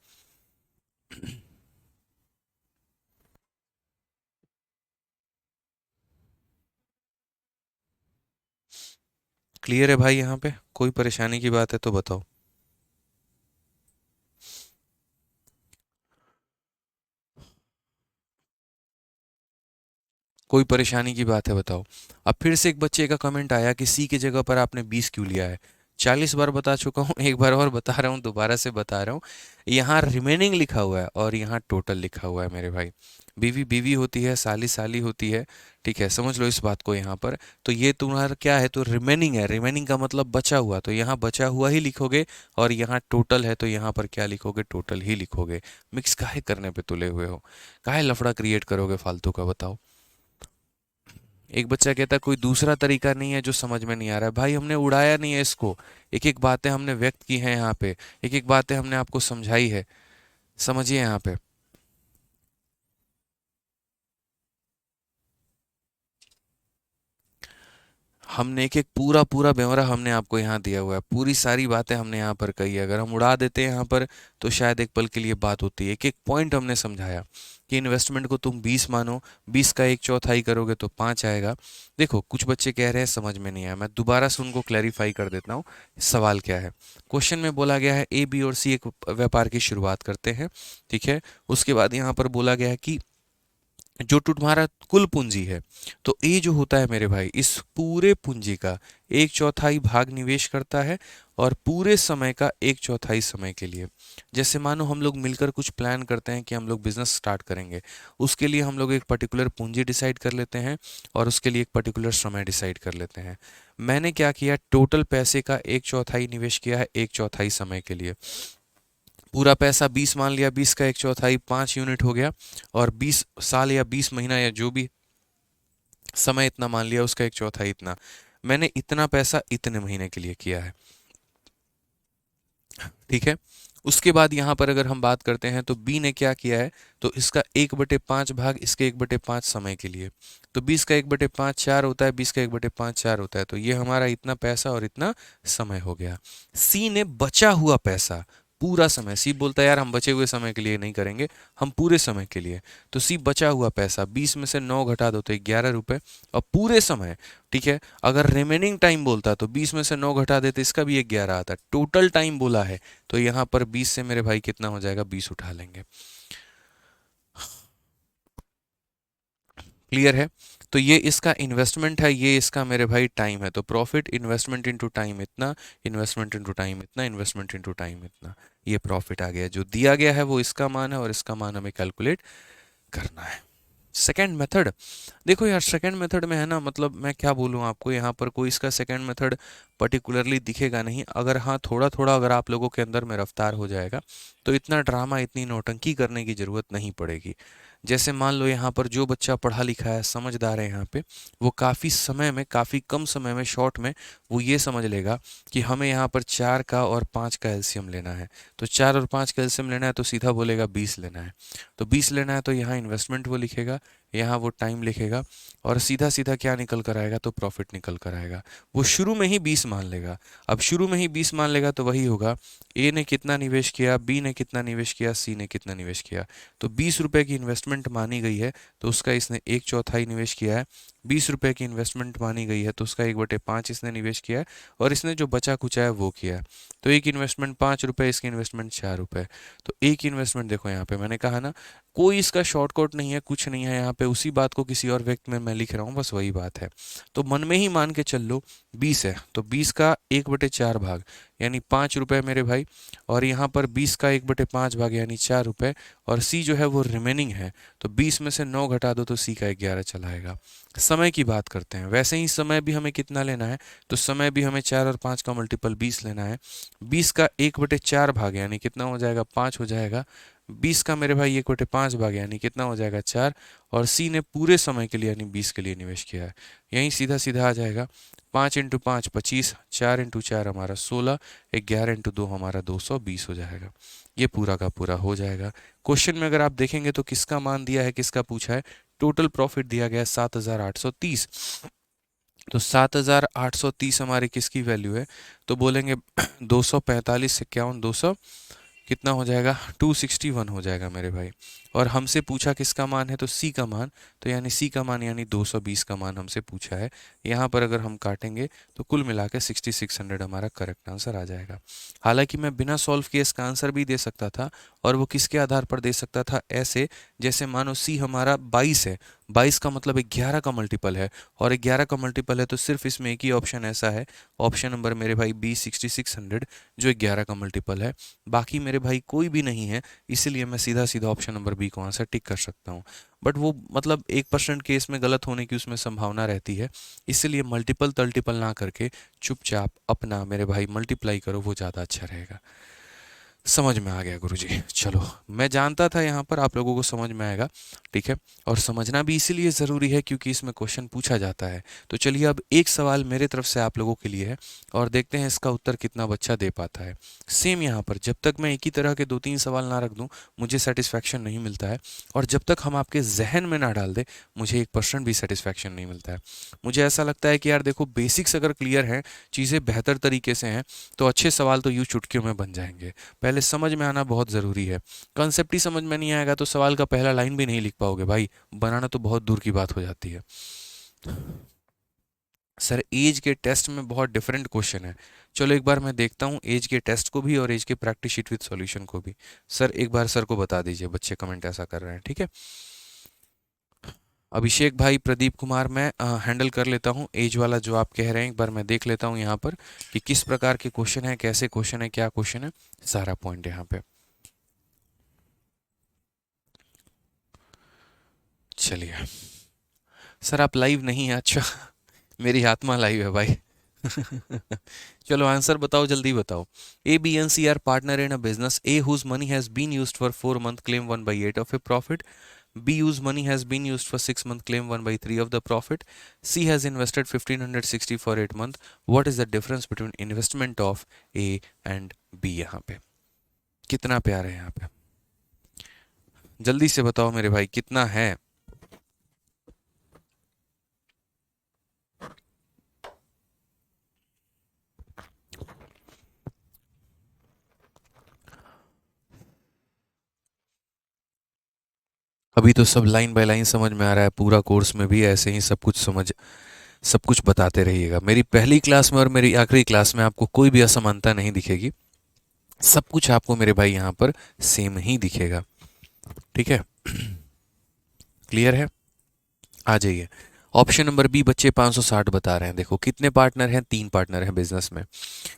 Clear है भाई, यहाँ पे कोई परेशानी की बात है तो बताओ। कोई परेशानी की बात है बताओ। अब फिर से एक बच्चे का कमेंट आया कि सी की जगह पर आपने 20 क्यों लिया है। 40 बार बता चुका हूँ, एक बार और बता रहा हूँ, दोबारा से बता रहा हूँ। यहाँ रिमेनिंग लिखा हुआ है और यहाँ टोटल लिखा हुआ है मेरे भाई। बीवी बीवी होती है, साली साली होती है। ठीक है, समझ लो इस बात को यहाँ पर। तो ये तुम्हारा क्या है, तो रिमेनिंग है, रिमेनिंग का मतलब बचा हुआ, तो यहाँ बचा हुआ ही लिखोगे। और यहाँ टोटल है तो यहाँ पर क्या लिखोगे, टोटल ही लिखोगे। मिक्स काहे करने पे तुले हुए हो, काहे लफड़ा क्रिएट करोगे फालतू का, बताओ। एक बच्चा कहता है कोई दूसरा तरीका नहीं है जो समझ में नहीं आ रहा है। भाई हमने उड़ाया नहीं है इसको, एक एक बातें हमने व्यक्त की हैं यहाँ पे, एक एक बातें हमने आपको समझाई है, समझिए यहाँ पे। हमने एक एक पूरा पूरा ब्यौरा हमने आपको यहाँ दिया हुआ है, पूरी सारी बातें हमने यहाँ पर कही है। अगर हम उड़ा देते हैं यहाँ पर तो शायद एक पल के लिए बात होती है, एक एक पॉइंट हमने समझाया। कि इन्वेस्टमेंट को तुम 20 मानो, 20 का एक चौथाई करोगे तो 5 आएगा। देखो कुछ बच्चे कह रहे हैं समझ में नहीं आया, मैं दोबारा से उनको क्लैरिफाई कर देता हूँ सवाल क्या है। क्वेश्चन में बोला गया है ए बी और सी एक व्यापार की शुरुआत करते हैं, ठीक है। उसके बाद यहाँ पर बोला गया है कि जो तुम्हारा कुल पूंजी है, तो ए जो होता है मेरे भाई इस पूरे पूंजी का एक चौथाई भाग निवेश करता है और पूरे समय का एक चौथाई समय के लिए। जैसे मानो हम लोग मिलकर कुछ प्लान करते हैं कि हम लोग बिजनेस स्टार्ट करेंगे, उसके लिए हम लोग एक पर्टिकुलर पूंजी डिसाइड कर लेते हैं और उसके लिए एक पर्टिकुलर समय डिसाइड कर लेते हैं। मैंने क्या किया, टोटल पैसे का एक चौथाई निवेश किया है एक चौथाई समय के लिए। पूरा पैसा 20 मान लिया, 20 का एक चौथाई 5 यूनिट हो गया, और 20 साल या 20 महीना या जो भी समय इतना मान लिया, उसका एक चौथाई इतना। मैंने इतना पैसा इतने महीने के लिए किया है, ठीक है। उसके बाद यहाँ पर अगर हम बात करते हैं तो बी ने क्या किया है, तो इसका 1/5 भाग इसके 1/5 समय के लिए। तो 20 का 1/5 4 होता है, 20 का 1/5 4 होता है, तो ये हमारा इतना पैसा और इतना समय हो गया। सी ने बचा हुआ पैसा पूरा समय, सी बोलता है यार हम बचे हुए समय के लिए नहीं करेंगे, हम पूरे समय के लिए। तो सी बचा हुआ पैसा 20 में से 9 घटा दो तो 11 रुपए, और पूरे समय, ठीक है। अगर रिमेनिंग टाइम बोलता तो 20 में से 9 घटा देते, इसका भी 11 आता। टोटल टाइम बोला है तो यहाँ पर 20 से मेरे भाई कितना हो जाएगा, 20 उठा लेंगे। क्लियर है। तो ये इसका इन्वेस्टमेंट है, ये इसका मेरे भाई टाइम है। तो प्रॉफिट इन्वेस्टमेंट इनटू टाइम इतना, इन्वेस्टमेंट इनटू टाइम इतना, इन्वेस्टमेंट इनटू टाइम इतना, ये प्रॉफिट आ गया। जो दिया गया है वो इसका मान है और इसका मान हमें कैलकुलेट करना है। सेकेंड मेथड, देखो यार सेकेंड मेथड में है ना, मतलब मैं क्या बोलूँ आपको, यहाँ पर कोई इसका सेकेंड मेथड पर्टिकुलरली दिखेगा नहीं। अगर हाँ थोड़ा थोड़ा अगर आप लोगों के अंदर में रफ्तार हो जाएगा तो इतना ड्रामा इतनी नौटंकी करने की ज़रूरत नहीं पड़ेगी। जैसे मान लो यहाँ पर जो बच्चा पढ़ा लिखा है, समझदार है यहाँ पे, वो काफ़ी समय में, काफ़ी कम समय में, शॉर्ट में वो ये समझ लेगा कि हमें यहाँ पर 4 का और 5 का एलसीएम लेना है। तो 4 और 5 का एलसीएम लेना है तो सीधा बोलेगा 20 लेना है। तो 20 लेना है तो यहाँ इन्वेस्टमेंट वो लिखेगा, यहाँ वो टाइम लिखेगा, और सीधा सीधा क्या निकल कर आएगा, तो प्रॉफिट निकल कर आएगा। वो शुरू में ही 20 मान लेगा। अब शुरू में ही 20 मान लेगा तो वही होगा, ए ने कितना निवेश किया, बी ने कितना निवेश किया, सी ने कितना निवेश किया। तो 20 रुपए की इन्वेस्टमेंट मानी गई है तो उसका इसने एक चौथाई निवेश किया है। 20 रुपए की इन्वेस्टमेंट मानी गई है तो उसका 1/5 इसने निवेश किया है, और इसने जो बचा कुचा है वो किया है। तो एक इन्वेस्टमेंट 5 रुपए, इसकी इन्वेस्टमेंट 4 रुपए। तो एक इन्वेस्टमेंट, देखो यहाँ पे मैंने कहा ना कोई इसका शॉर्टकट नहीं है, कुछ नहीं है यहाँ पे, उसी बात को किसी और व्यक्ति में मैं लिख रहा हूँ, बस वही बात है। तो मन में ही मान के चल लो 20 है, तो 20 का 1/4 भाग यानी 5 रुपए मेरे भाई, और यहाँ पर 20 का 1/5 भाग यानी 4 रुपए, और सी जो है वो रिमेनिंग है। तो 20 में से 9 घटा दो तो सी का 11 चला आएगा। समय की बात करते हैं, वैसे ही समय भी हमें कितना लेना है, तो समय भी हमें 4 और 5 का मल्टीपल 20 लेना है। 20 का 1/4 भाग यानी कितना हो जाएगा, 5 हो जाएगा। 20 का मेरे भाई 1/5 भाग यानी कितना हो जाएगा, 4। और सी ने पूरे समय के लिए यानी 20 के लिए निवेश किया है। यहीं सीधा सीधा आ जाएगा, 5 × 5 25, 4 × 4 हमारा 16, 11 × 2 हमारा 220 हो जाएगा। ये पूरा का पूरा हो जाएगा। क्वेश्चन में अगर आप देखेंगे तो किसका मान दिया है, किसका पूछा है, टोटल प्रॉफिट दिया गया है 7,830। तो 7,830 हमारी किसकी वैल्यू है, तो बोलेंगे 245 51 200 कितना हो जाएगा, 261 हो जाएगा मेरे भाई। और हमसे पूछा किसका मान है, तो सी का मान, तो यानी सी का मान यानी 220 का मान हमसे पूछा है। यहाँ पर अगर हम काटेंगे तो कुल मिला के 6600 हमारा करेक्ट आंसर आ जाएगा। हालांकि मैं बिना सॉल्व किए इसका आंसर भी दे सकता था, और वो किसके आधार पर दे सकता था, ऐसे जैसे मानो सी हमारा 22 है, 22 का मतलब 11 का मल्टीपल है, और 11 का मल्टीपल है तो सिर्फ इसमें एक ही ऑप्शन ऐसा है, ऑप्शन नंबर मेरे भाई बी 6600, जो 11 का मल्टीपल है। बाकी मेरे भाई कोई भी नहीं है, इसीलिए मैं सीधा सीधा ऑप्शन नंबर बी को आंसर टिक कर सकता हूँ। बट वो मतलब 1% केस में गलत होने की उसमें संभावना रहती है, इसलिए मल्टीपल तल्टीपल ना करके चुपचाप अपना मेरे भाई मल्टीप्लाई करो, वो ज़्यादा अच्छा रहेगा। समझ में आ गया गुरुजी। चलो, मैं जानता था यहाँ पर आप लोगों को समझ में आएगा, ठीक है। और समझना भी इसीलिए ज़रूरी है क्योंकि इसमें क्वेश्चन पूछा जाता है। तो चलिए अब एक सवाल मेरे तरफ से आप लोगों के लिए है, और देखते हैं इसका उत्तर कितना बच्चा दे पाता है। सेम यहाँ पर जब तक मैं एक ही तरह के 2-3 सवाल ना रख दूँ मुझे सेटिस्फैक्शन नहीं मिलता है, और जब तक हम आपके जहन में ना डाल दे मुझे 1% भी सेटिस्फैक्शन नहीं मिलता है। मुझे ऐसा लगता है कि यार देखो बेसिक्स अगर क्लियर हैं, चीज़ें बेहतर तरीके से हैं, तो अच्छे सवाल तो यूँ चुटकियों में बन जाएंगे। पहले समझ में आना बहुत ज़रूरी है। कंसेप्ट ही समझ में नहीं आएगा तो सवाल का पहला लाइन भी नहीं लिख पाओगे भाई, बनाना तो बहुत दूर की बात हो जाती है। सर एज के टेस्ट में बहुत डिफरेंट क्वेश्चन है। चलो एक बार मैं देखता हूँ एज के टेस्ट को भी और एज के प्रैक्टिस शीट विद सॉल्यूशन को भी। सर एक बार सर को बता दीजिए, बच्चे कमेंट ऐसा कर रहे हैं, ठीक है। अभिषेक भाई, प्रदीप कुमार, मैं हैंडल कर लेता हूँ एज वाला जो आप कह रहे हैं। एक बार मैं देख लेता हूँ यहाँ पर कि किस प्रकार के क्वेश्चन है, कैसे क्वेश्चन है, क्या क्वेश्चन है, सारा पॉइंट यहाँ पे। चलिए सर आप लाइव नहीं है, अच्छा मेरी आत्मा लाइव है भाई चलो आंसर बताओ, जल्दी बताओ। A B and C are partner in a business. A whose money has been used for 4 month claim 1/8 of a profit. B whose money has been used for 6 month claim 1/3 of the profit. C has invested 1560 for 8 month. What is the difference between investment of A and B? यहाँ पे कितना प्यार है यहाँ पे, जल्दी से बताओ मेरे भाई कितना है। अभी तो सब लाइन बाय लाइन समझ में आ रहा है, पूरा कोर्स में भी ऐसे ही सब कुछ बताते रहिएगा। मेरी पहली क्लास में और मेरी आखिरी क्लास में आपको कोई भी असमानता नहीं दिखेगी, सब कुछ आपको मेरे भाई यहाँ पर सेम ही दिखेगा, ठीक है। क्लियर है, आ जाइए। ऑप्शन नंबर बी बच्चे 560 बता रहे हैं। देखो कितने पार्टनर हैं, 3 पार्टनर हैं बिजनेस में।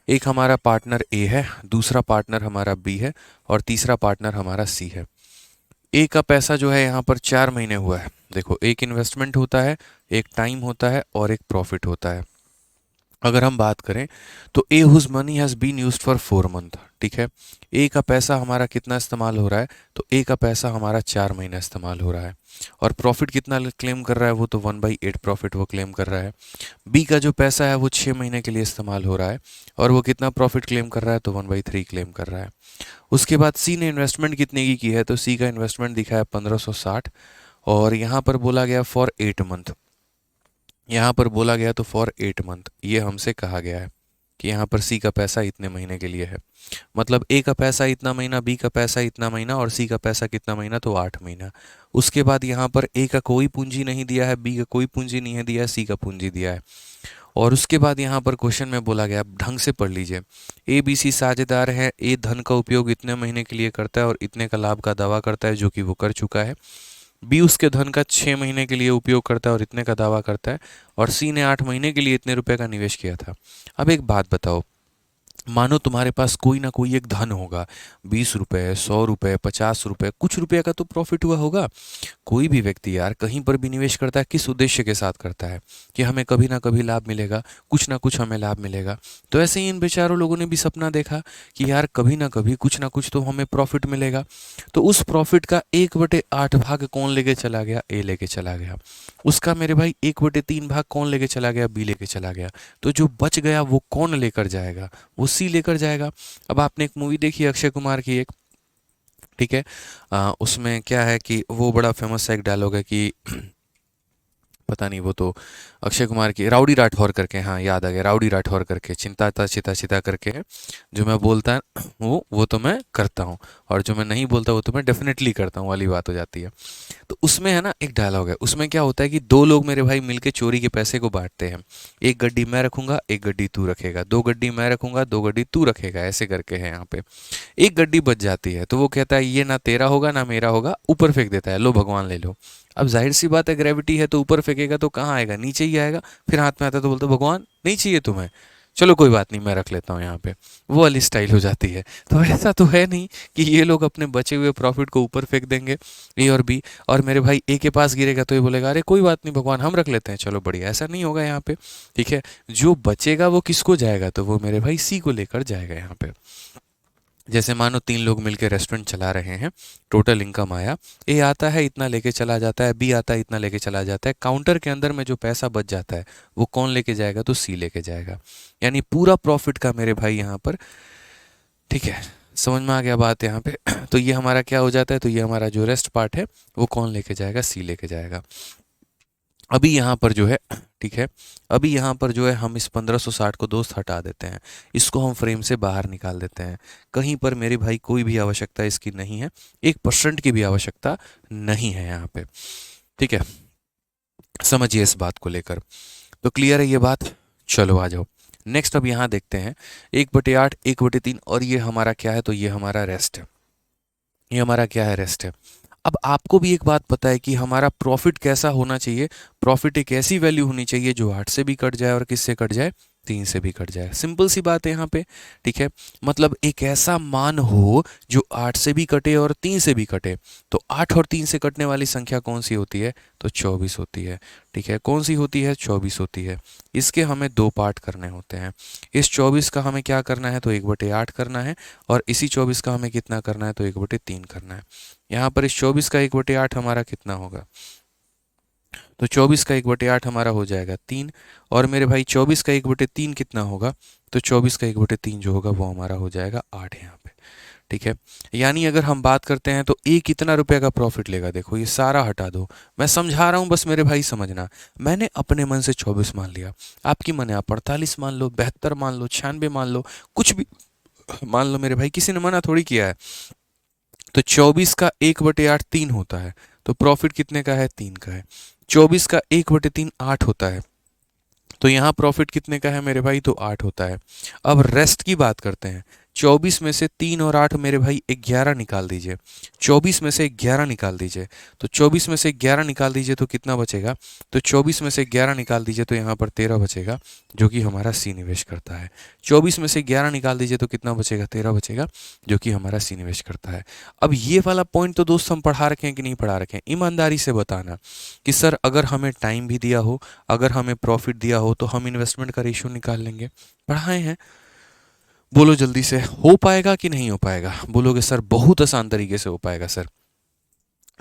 एक हमारा पार्टनर ए है, दूसरा पार्टनर हमारा बी है और तीसरा पार्टनर हमारा सी है। ए का पैसा जो है यहाँ पर 4 महीने हुआ है। देखो एक इन्वेस्टमेंट होता है, एक टाइम होता है और एक प्रॉफिट होता है। अगर हम बात करें तो A whose money has been used for 4 month, ठीक है। ए का पैसा हमारा कितना इस्तेमाल हो रहा है, तो ए का पैसा हमारा 4 महीना इस्तेमाल हो रहा है। और प्रॉफिट कितना क्लेम कर रहा है, वो तो 1/8 प्रॉफिट वो क्लेम कर रहा है। बी का जो पैसा है वो 6 महीने के लिए इस्तेमाल हो रहा है और वो कितना प्रॉफिट क्लेम कर रहा है, तो 1/3 क्लेम कर रहा है। उसके बाद सी ने इन्वेस्टमेंट कितने की है, तो सी का इन्वेस्टमेंट दिखा है 1560 और यहाँ पर बोला गया फॉर 8 month। यहाँ पर बोला गया तो फॉर 8 month, ये हमसे कहा गया है कि यहाँ पर सी का पैसा इतने महीने के लिए है। मतलब ए का पैसा इतना महीना, बी का पैसा इतना महीना और सी का पैसा कितना महीना, तो 8 महीना। उसके बाद यहाँ पर ए का कोई पूंजी नहीं दिया है, बी का कोई पूंजी नहीं है दिया है, सी का पूंजी दिया है। और उसके बाद यहाँ पर क्वेश्चन में बोला गया, ढंग से पढ़ लीजिए। ए बी सी साझेदार है, ए धन का उपयोग इतने महीने के लिए करता है और इतने का लाभ का दावा करता है, जो कि वो कर चुका है। बी उसके धन का 6 महीने के लिए उपयोग करता है और इतने का दावा करता है। और सी ने 8 महीने के लिए इतने रुपए का निवेश किया था। अब एक बात बताओ, मानो तुम्हारे पास कोई ना कोई एक धन होगा, 20 रुपए, 100 रुपए, 50 रुपए, कुछ रुपये का तो प्रॉफिट हुआ होगा। कोई भी व्यक्ति यार कहीं पर भी निवेश करता है, किस उद्देश्य के साथ करता है, कि हमें कभी ना कभी लाभ मिलेगा, कुछ ना कुछ हमें लाभ मिलेगा। तो ऐसे ही इन बेचारों लोगों ने भी सपना देखा कि यार कभी ना कभी कुछ ना कुछ तो हमें प्रॉफिट मिलेगा। तो उस प्रॉफिट का 1/8 भाग कौन लेके चला गया, ए लेके चला गया। उसका मेरे भाई 1/3 भाग कौन लेके चला गया, बी लेके चला गया। तो जो बच गया वो कौन लेकर जाएगा, वो सी लेकर जाएगा। अब आपने एक मूवी देखी है अक्षय कुमार की एक, ठीक है, उसमें क्या है कि वो बड़ा फेमस सा एक डायलॉग है कि पता नहीं, वो तो अक्षय कुमार की राउडी राठौर करके, हाँ याद आ गया, राउडी राठौर करके, चिंता ता चिता चिता करके है। जो मैं बोलता है वो तो मैं करता हूँ और जो मैं नहीं बोलता वो तो मैं डेफिनेटली करता हूँ वाली बात हो जाती है। तो उसमें है ना एक डायलॉग है, उसमें क्या होता है कि 2 लोग मेरे भाई मिलके चोरी के पैसे को बांटते हैं। एक गड्डी मैं रखूंगा, एक गड्डी तू रखेगा, 2 गड्डी मैं रखूंगा, 2 गड्डी तू रखेगा, ऐसे करके है यहाँ पे। एक गड्डी बच जाती है तो वो कहता है ये ना तेरा होगा ना मेरा होगा, ऊपर फेंक देता है, लो भगवान ले लो। अब जाहिर सी बात है, ग्रेविटी है तो ऊपर फेंकेगा तो कहाँ आएगा, नीचे ही आएगा। फिर हाथ में आता है तो बोलते भगवान नहीं चाहिए तुम्हें, चलो कोई बात नहीं मैं रख लेता हूँ यहाँ पे। वो वाली स्टाइल हो जाती है। तो ऐसा तो है नहीं कि ये लोग अपने बचे हुए प्रॉफिट को ऊपर फेंक देंगे, ए और बी, और मेरे भाई ए के पास गिरेगा तो ये बोलेगा अरे कोई बात नहीं भगवान हम रख लेते हैं, चलो बढ़िया। ऐसा नहीं होगा यहाँ पे, ठीक है। जो बचेगा वो किसको जाएगा, तो वो मेरे भाई सी को लेकर जाएगा यहाँ पे। जैसे मानो 3 लोग मिलकर रेस्टोरेंट चला रहे हैं, टोटल इनकम आया, ए आता है इतना लेके चला जाता है, बी आता है इतना लेके चला जाता है। काउंटर के अंदर में जो पैसा बच जाता है वो कौन लेके जाएगा, तो सी लेके जाएगा। यानी पूरा प्रॉफिट का मेरे भाई यहाँ पर, ठीक है, समझ में आ गया बात यहाँ पे तो ये हमारा क्या हो जाता है, तो ये हमारा जो रेस्ट पार्ट है वो कौन लेके जाएगा, सी लेके जाएगा। अभी यहाँ पर जो है, ठीक है, अभी यहाँ पर जो है हम इस 1560 को दोस्त हटा देते हैं, इसको हम फ्रेम से बाहर निकाल देते हैं। कहीं पर मेरे भाई कोई भी आवश्यकता इसकी नहीं है, 1% की भी आवश्यकता नहीं है यहाँ पे, ठीक है। समझिए इस बात को लेकर, तो क्लियर है ये बात। चलो आ जाओ नेक्स्ट, अब यहाँ देखते हैं 1/8 1/3, और ये हमारा क्या है, तो ये हमारा रेस्ट है, ये हमारा क्या है, रेस्ट है। अब आपको भी एक बात पता है कि हमारा प्रॉफिट कैसा होना चाहिए, प्रॉफिट एक ऐसी वैल्यू होनी चाहिए जो 8 से भी कट जाए और किससे कट जाए, 3 से भी कट जाए। सिंपल सी बात है यहाँ पे, ठीक है। मतलब एक ऐसा मान हो जो 8 से भी कटे और 3 से भी कटे। तो 8 और 3 से कटने वाली संख्या कौन सी होती है, तो 24 होती है, ठीक है। कौन सी होती है, 24 होती है। इसके हमें 2 पार्ट करने होते हैं। इस 24 का हमें क्या करना है, तो 1/8 करना है, और इसी 24 का हमें कितना करना है, तो 1/3 करना है। यहाँ पर इस 24 का 1/8 हमारा कितना होगा, तो 24 का 1/8 हमारा हो जाएगा 3, और मेरे भाई 24 का 1/3 कितना होगा, तो 24 का 1/3 जो होगा वो हमारा हो जाएगा 8 यहाँ पे, ठीक है। यानी अगर हम बात करते हैं तो ए कितना रुपए का प्रॉफिट लेगा, देखो ये सारा हटा दो, मैं समझा रहा हूँ बस मेरे भाई समझना। मैंने अपने मन से 24 मान लिया, आपकी मन है आप 48 मान लो, 72 मान लो, 96 मान लो, कुछ भी मान लो मेरे भाई, किसी ने मना थोड़ी किया है। तो 24 का 1/8 3 होता है, तो प्रॉफिट कितने का है, 3 का है। 24 का 1/3 8 होता है, तो यहाँ प्रॉफिट कितने का है मेरे भाई, तो 8 होता है। अब रेस्ट की बात करते हैं, 24 में से 3 और 8 मेरे भाई 11 निकाल दीजिए, 24 में से 11 निकाल दीजिए, तो 24 में से 11 निकाल दीजिए तो कितना बचेगा, तो 24 में से 11 निकाल दीजिए तो यहाँ पर 13 बचेगा, जो कि हमारा सी निवेश करता है। 24 में से 11 निकाल दीजिए तो कितना बचेगा, 13 बचेगा, जो कि हमारा सी निवेश करता है। अब ये वाला पॉइंट तो दोस्त हम पढ़ा रखे हैं कि नहीं पढ़ा रखे हैं, ईमानदारी से बताना कि सर अगर हमें टाइम भी दिया हो, अगर हमें प्रॉफिट दिया हो, तो हम इन्वेस्टमेंट का रेशियो निकाल लेंगे। पढ़ाए हैं, बोलो जल्दी से, हो पाएगा कि नहीं हो पाएगा, बोलोगे सर बहुत आसान तरीके से हो पाएगा सर,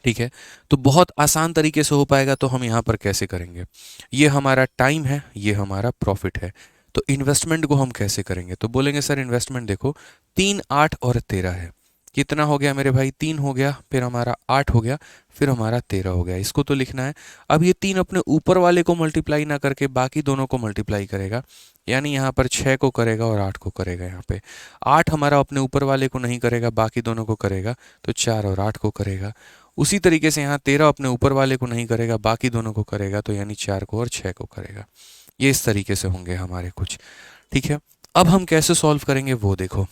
ठीक है। तो बहुत आसान तरीके से हो पाएगा, तो हम यहाँ पर कैसे करेंगे, ये हमारा टाइम है, ये हमारा प्रॉफिट है, तो इन्वेस्टमेंट को हम कैसे करेंगे, तो बोलेंगे सर इन्वेस्टमेंट देखो 3 8 और 13 है, कितना हो गया मेरे भाई, 3 हो गया, फिर हमारा 8 हो गया, फिर हमारा 13 हो गया, इसको तो लिखना है। अब ये 3 अपने ऊपर वाले को मल्टीप्लाई ना करके बाकी दोनों को मल्टीप्लाई करेगा, यानी यहाँ पर 6 को करेगा और 8 को करेगा। यहाँ पे 8 हमारा अपने ऊपर वाले को नहीं करेगा, बाकी दोनों को करेगा, तो 4 और 8 को करेगा। उसी तरीके से यहाँ 13 अपने ऊपर वाले को नहीं करेगा, बाकी दोनों को करेगा, तो यानी 4 को और 6 को करेगा। ये इस तरीके से होंगे हमारे कुछ, ठीक है। अब हम कैसे सॉल्व करेंगे वो देखो,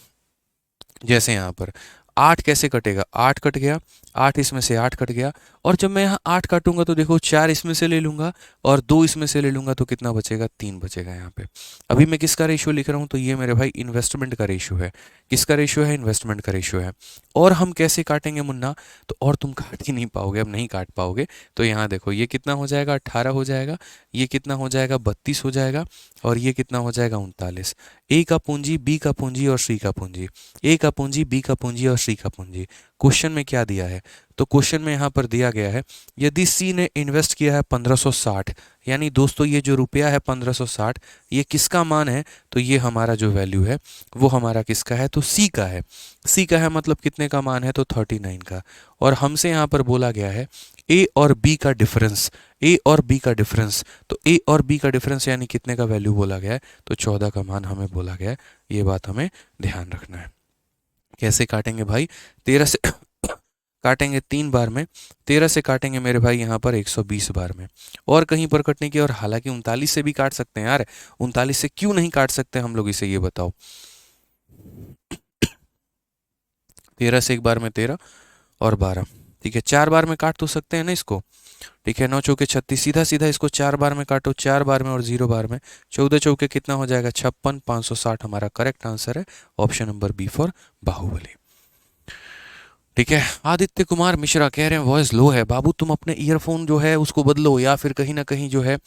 जैसे यहाँ पर 8 कैसे कटेगा, 8 कट गया, 8 इसमें से 8 कट गया, और जब मैं यहाँ 8 काटूंगा तो देखो 4 इसमें से ले लूंगा और 2 इसमें से ले लूंगा, तो कितना बचेगा, 3 बचेगा यहाँ पे। अभी मैं किसका रेशियो लिख रहा हूँ, तो ये मेरे भाई इन्वेस्टमेंट का रेशियो है। किसका रेशियो है, इन्वेस्टमेंट का रेशियो है। और हम कैसे काटेंगे मुन्ना, तो और तुम काट ही नहीं पाओगे, अब नहीं काट पाओगे। तो यहाँ देखो ये कितना हो जाएगा, 18 हो जाएगा, ये कितना हो जाएगा, 32 हो जाएगा, और ये कितना हो जाएगा, 39। ए का पूंजी, बी का पूंजी और सी का पूंजी, ए का पूंजी, बी का पूंजी और सी का पूंजी। क्वेश्चन में क्या दिया है, तो क्वेश्चन में यहाँ पर दिया गया है यदि सी ने इन्वेस्ट किया है 1560, यानी दोस्तों ये जो रुपया है 1560, ये किसका मान है, तो ये हमारा जो वैल्यू है वो हमारा किसका है, तो सी का है। सी का है मतलब कितने का मान है, तो 39 का। और हमसे यहाँ पर बोला गया है ए और बी का डिफरेंस, ए और बी का डिफरेंस, तो ए और बी का डिफरेंस यानी कितने का वैल्यू बोला गया है, तो 14 का मान हमें बोला गया है। ये बात हमें ध्यान रखना है। कैसे काटेंगे भाई, 13 से काटेंगे 3 बार में, 13 से काटेंगे मेरे भाई यहाँ पर 120 बार में, और कहीं पर कटने की, और हालांकि 39 से भी काट सकते हैं यार, 39 से क्यों नहीं काट सकते हम लोग, इसे ये बताओ। 13 से एक बार में 13 और 12, ठीक है, 4 बार में काट तो सकते हैं ना इसको, ठीक है। 9 चौके 36, सीधा सीधा इसको 4 बार में काटो, 4 बार में और 0 बार में, 14 चौके कितना हो जाएगा, 56, 560 हमारा करेक्ट आंसर है, option number B for Bahubali, ठीक है। आदित्य कुमार मिश्रा कह रहे हैं वॉइस लो है, बाबू तुम अपने ईयरफोन जो है उसको बदलो, या फिर कहीं ना कहीं जो है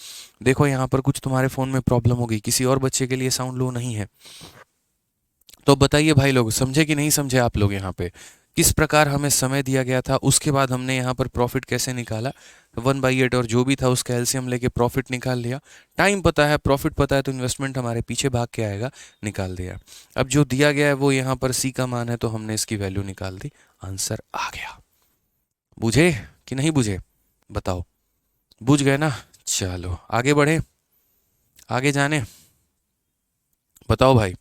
देखो यहाँ पर कुछ तुम्हारे फ़ोन में प्रॉब्लम होगी, किसी और बच्चे के लिए साउंड लो नहीं है। तो बताइए भाई लोग, समझे कि नहीं समझे आप लोग, यहाँ पे किस प्रकार हमें समय दिया गया था, उसके बाद हमने यहाँ पर प्रॉफिट कैसे निकाला, 1/8 और जो भी था उसका एलसीएम लेके प्रॉफिट निकाल लिया। टाइम पता है, प्रॉफिट पता है, तो इन्वेस्टमेंट हमारे पीछे भाग के आएगा, निकाल दिया। अब जो दिया गया है वो यहाँ पर सी का मान है, तो हमने इसकी वैल्यू निकाल दी, आंसर आ गया। बुझे कि नहीं बुझे, बताओ, बुझ गए ना। चलो आगे बढ़े, आगे जाने, बताओ भाई।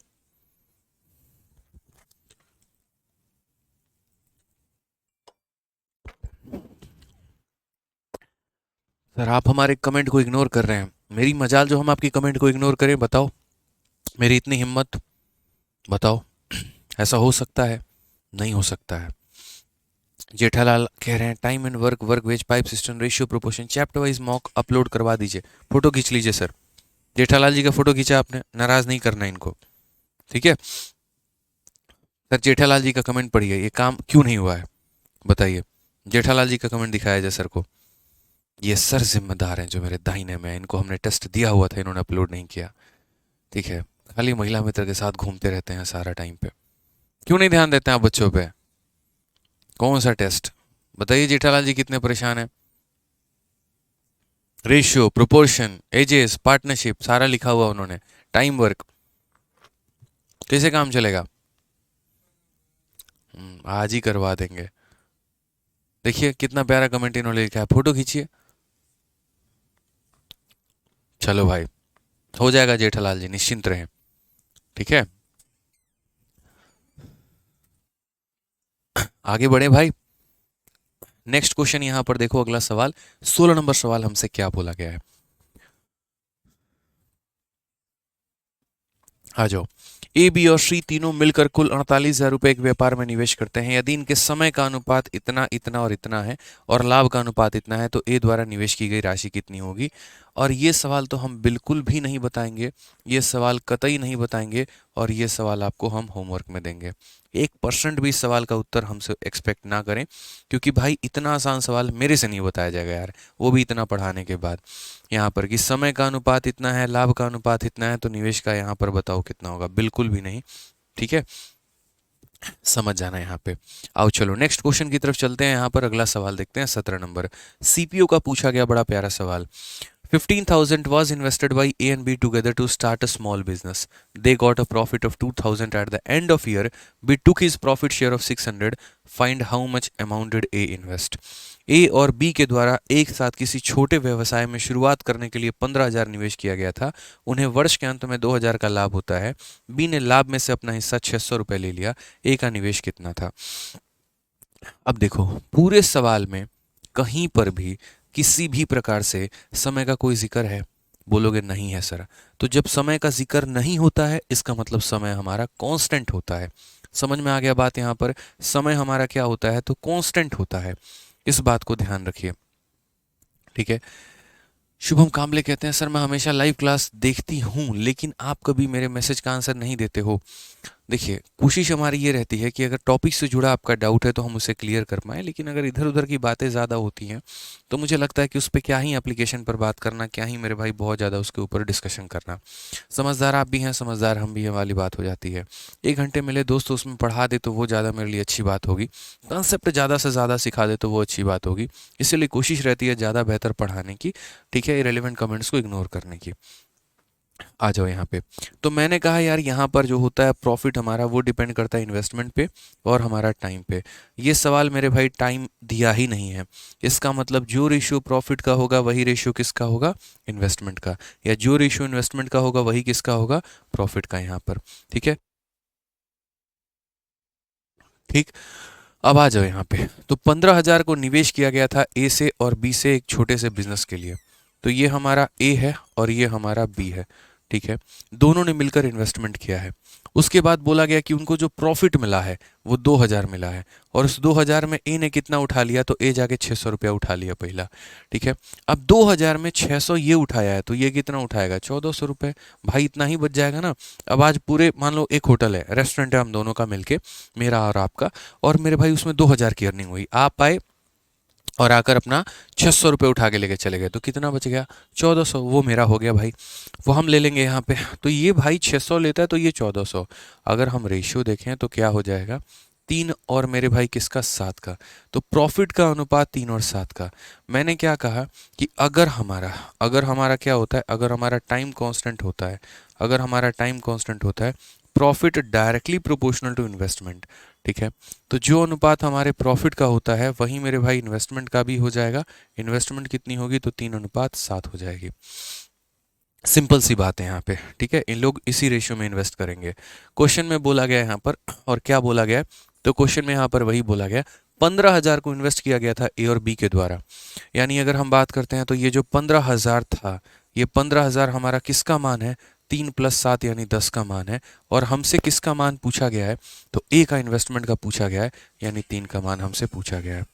सर आप हमारे कमेंट को इग्नोर कर रहे हैं, मेरी मजाल जो हम आपकी कमेंट को इग्नोर करें, बताओ, मेरी इतनी हिम्मत, बताओ, ऐसा हो सकता है? नहीं हो सकता है। जेठालाल कह रहे हैं time and work, work wage, pipe system, ratio, proportion, chapter wise mock upload करवा दीजिए। फोटो खींच लीजिए सर। जेठालाल जी का फोटो खींचा आपने, नाराज नहीं करना इनको, ठीक है। सर जेठालाल जी का कमेंट पढ़िए, ये काम क्यों नहीं हुआ है बताइए। जेठालाल जी का कमेंट दिखाया जाए सर को। ये सर जिम्मेदार हैं जो मेरे दाहिने में हैं, इनको हमने टेस्ट दिया हुआ था, इन्होंने अपलोड नहीं किया, ठीक है। खाली महिला मित्र के साथ घूमते रहते हैं सारा टाइम पे, क्यों नहीं ध्यान देते हैं आप बच्चों पे? कौन सा टेस्ट बताइए जेठालाल जी कितने परेशान हैं। रेशियो, प्रोपोर्शन, एजेस, पार्टनरशिप सारा लिखा हुआ उन्होंने, टाइम वर्क, कैसे काम चलेगा? आज ही करवा देंगे। देखिए कितना प्यारा कमेंट इन्होंने लिखा है, फोटो खींचिए। चलो भाई हो जाएगा जेठालाल जी, निश्चिंत रहें, ठीक है। आगे बढ़े भाई। नेक्स्ट क्वेश्चन यहां पर देखो, अगला सवाल, 16 नंबर सवाल हमसे क्या बोला गया है, आ जाओ। ए, बी और सी तीनों मिलकर कुल 48,000 रुपए एक व्यापार में निवेश करते हैं। यदि इनके समय का अनुपात इतना, इतना और इतना है और लाभ का अनुपात इतना है, तो ए द्वारा निवेश की गई राशि कितनी होगी? और ये सवाल तो हम बिल्कुल भी नहीं बताएंगे, ये सवाल कतई नहीं बताएंगे, और ये सवाल आपको हम होमवर्क में देंगे। 1% भी इस सवाल का उत्तर हमसे एक्सपेक्ट ना करें, क्योंकि भाई इतना आसान सवाल मेरे से नहीं बताया जाएगा यार, वो भी इतना पढ़ाने के बाद। यहाँ पर कि समय का अनुपात इतना है, लाभ का अनुपात इतना है, तो निवेश का यहाँ पर बताओ कितना होगा, बिल्कुल भी नहीं, ठीक है। समझ जाना यहाँ पे। आओ चलो नेक्स्ट क्वेश्चन की तरफ चलते हैं। यहाँ पर अगला सवाल देखते हैं, 17 नंबर, सीपीओ का पूछा गया बड़ा प्यारा सवाल। 15,000 was invested by A and B together to start a small business. They got a profit of 2,000 at the end of year. B took his profit share of 600. Find how much amount did A invest? A और B के द्वारा एक साथ किसी छोटे व्यवसाय में शुरुआत करने के लिए 15,000 निवेश किया गया था। उन्हें वर्ष के अंत में 2,000 का लाभ होता है। B ने लाभ में से अपना हिस्सा 600 रुपये ले लिया। A का निवेश कितना था? अब देखो पूरे सवाल में कहीं पर भी किसी भी प्रकार से समय का कोई जिक्र है? बोलोगे नहीं है सर। तो जब समय का जिक्र नहीं होता है, इसका मतलब समय हमारा कांस्टेंट होता है। समझ में आ गया बात? यहाँ पर समय हमारा क्या होता है? तो कांस्टेंट होता है, इस बात को ध्यान रखिए, ठीक है। शुभम कामले कहते हैं सर मैं हमेशा लाइव क्लास देखती हूँ, लेकिन आप कभी मेरे मैसेज का आंसर नहीं देते हो। देखिए कोशिश हमारी ये रहती है कि अगर टॉपिक से जुड़ा आपका डाउट है तो हम उसे क्लियर कर पाएँ, लेकिन अगर इधर उधर की बातें ज़्यादा होती हैं तो मुझे लगता है कि उस पर क्या ही एप्लीकेशन पर बात करना, क्या ही मेरे भाई बहुत ज़्यादा उसके ऊपर डिस्कशन करना। समझदार आप भी हैं, समझदार हम भी हैं वाली बात हो जाती है। 1 घंटे मिले दोस्त, उसमें पढ़ा दे तो वो ज़्यादा मेरे लिए अच्छी बात होगी, कंसेप्ट ज़्यादा से ज़्यादा सिखा दे तो वो अच्छी बात होगी। इसीलिए कोशिश रहती है ज़्यादा बेहतर पढ़ाने की, ठीक है, इरेलीवेंट कमेंट्स को इग्नोर करने की। आ जाओ यहाँ पे। तो मैंने कहा यार यहाँ पर जो होता है प्रॉफिट हमारा, वो डिपेंड करता है इन्वेस्टमेंट पे और हमारा टाइम पे। ये सवाल मेरे भाई टाइम दिया ही नहीं है, इसका मतलब जो रेशियो प्रॉफिट का होगा वही रेशियो किसका होगा? इन्वेस्टमेंट का। या जो रेशियो इन्वेस्टमेंट का होगा वही किसका होगा? प्रॉफिट का, यहाँ पर, ठीक है। ठीक, अब आ जाओ यहाँ पे। तो 15,000 को निवेश किया गया था ए से और बी से एक छोटे से बिजनेस के लिए। तो ये हमारा ए है और ये हमारा बी है, ठीक है। दोनों ने मिलकर इन्वेस्टमेंट किया है। उसके बाद बोला गया कि उनको जो प्रॉफिट मिला है वो 2,000 मिला है, और उस 2,000 में ए ने कितना उठा लिया? तो ए जाके 600 रुपया उठा लिया पहला, ठीक है। अब 2,000 में 600 ये उठाया है, तो ये कितना उठाएगा? 1,400 रुपये। भाई इतना ही बच जाएगा ना। अब आज पूरे मान लो एक होटल है, रेस्टोरेंट है हम दोनों का मिलके, मेरा और आपका, और मेरे भाई उसमें 2,000 की अर्निंग हुई। आप आए और आकर अपना 600 रुपये उठा के लेके चले गए, तो कितना बच गया? 1,400। वो मेरा हो गया भाई, वो हम ले लेंगे यहाँ पे। तो ये भाई 600 लेता है तो ये 1,400। अगर हम रेशियो देखें तो क्या हो जाएगा? 3 और मेरे भाई किसका? 7 का। तो प्रॉफिट का अनुपात 3 और 7 का। मैंने क्या कहा कि अगर हमारा क्या होता है? अगर हमारा टाइम कांस्टेंट होता है, अगर हमारा टाइम कांस्टेंट होता है, profit directly proportional to investment, ठीक है। तो जो अनुपात हमारे प्रॉफिट का होता है वही मेरे भाई इन्वेस्टमेंट का भी हो जाएगा। इन्वेस्टमेंट कितनी होगी तो 3:7 हो जाएगी। सिंपल सी बात है यहाँ पे, ठीक है। इन लोग इसी रेशियो में इन्वेस्ट करेंगे। क्वेश्चन में बोला गया है यहाँ पर, और क्या बोला गया है, तो क्वेश्चन में यहाँ पर वही बोला गया, 15,000 को इन्वेस्ट किया गया था ए और बी के द्वारा। यानी अगर हम बात करते हैं तो ये जो 15,000 था, ये 15,000 हमारा किसका मान है, 3+7 यानी 10 का मान है। और हमसे किसका मान पूछा गया है, तो ए का इन्वेस्टमेंट का पूछा गया है, यानी 3 का मान हमसे पूछा गया है।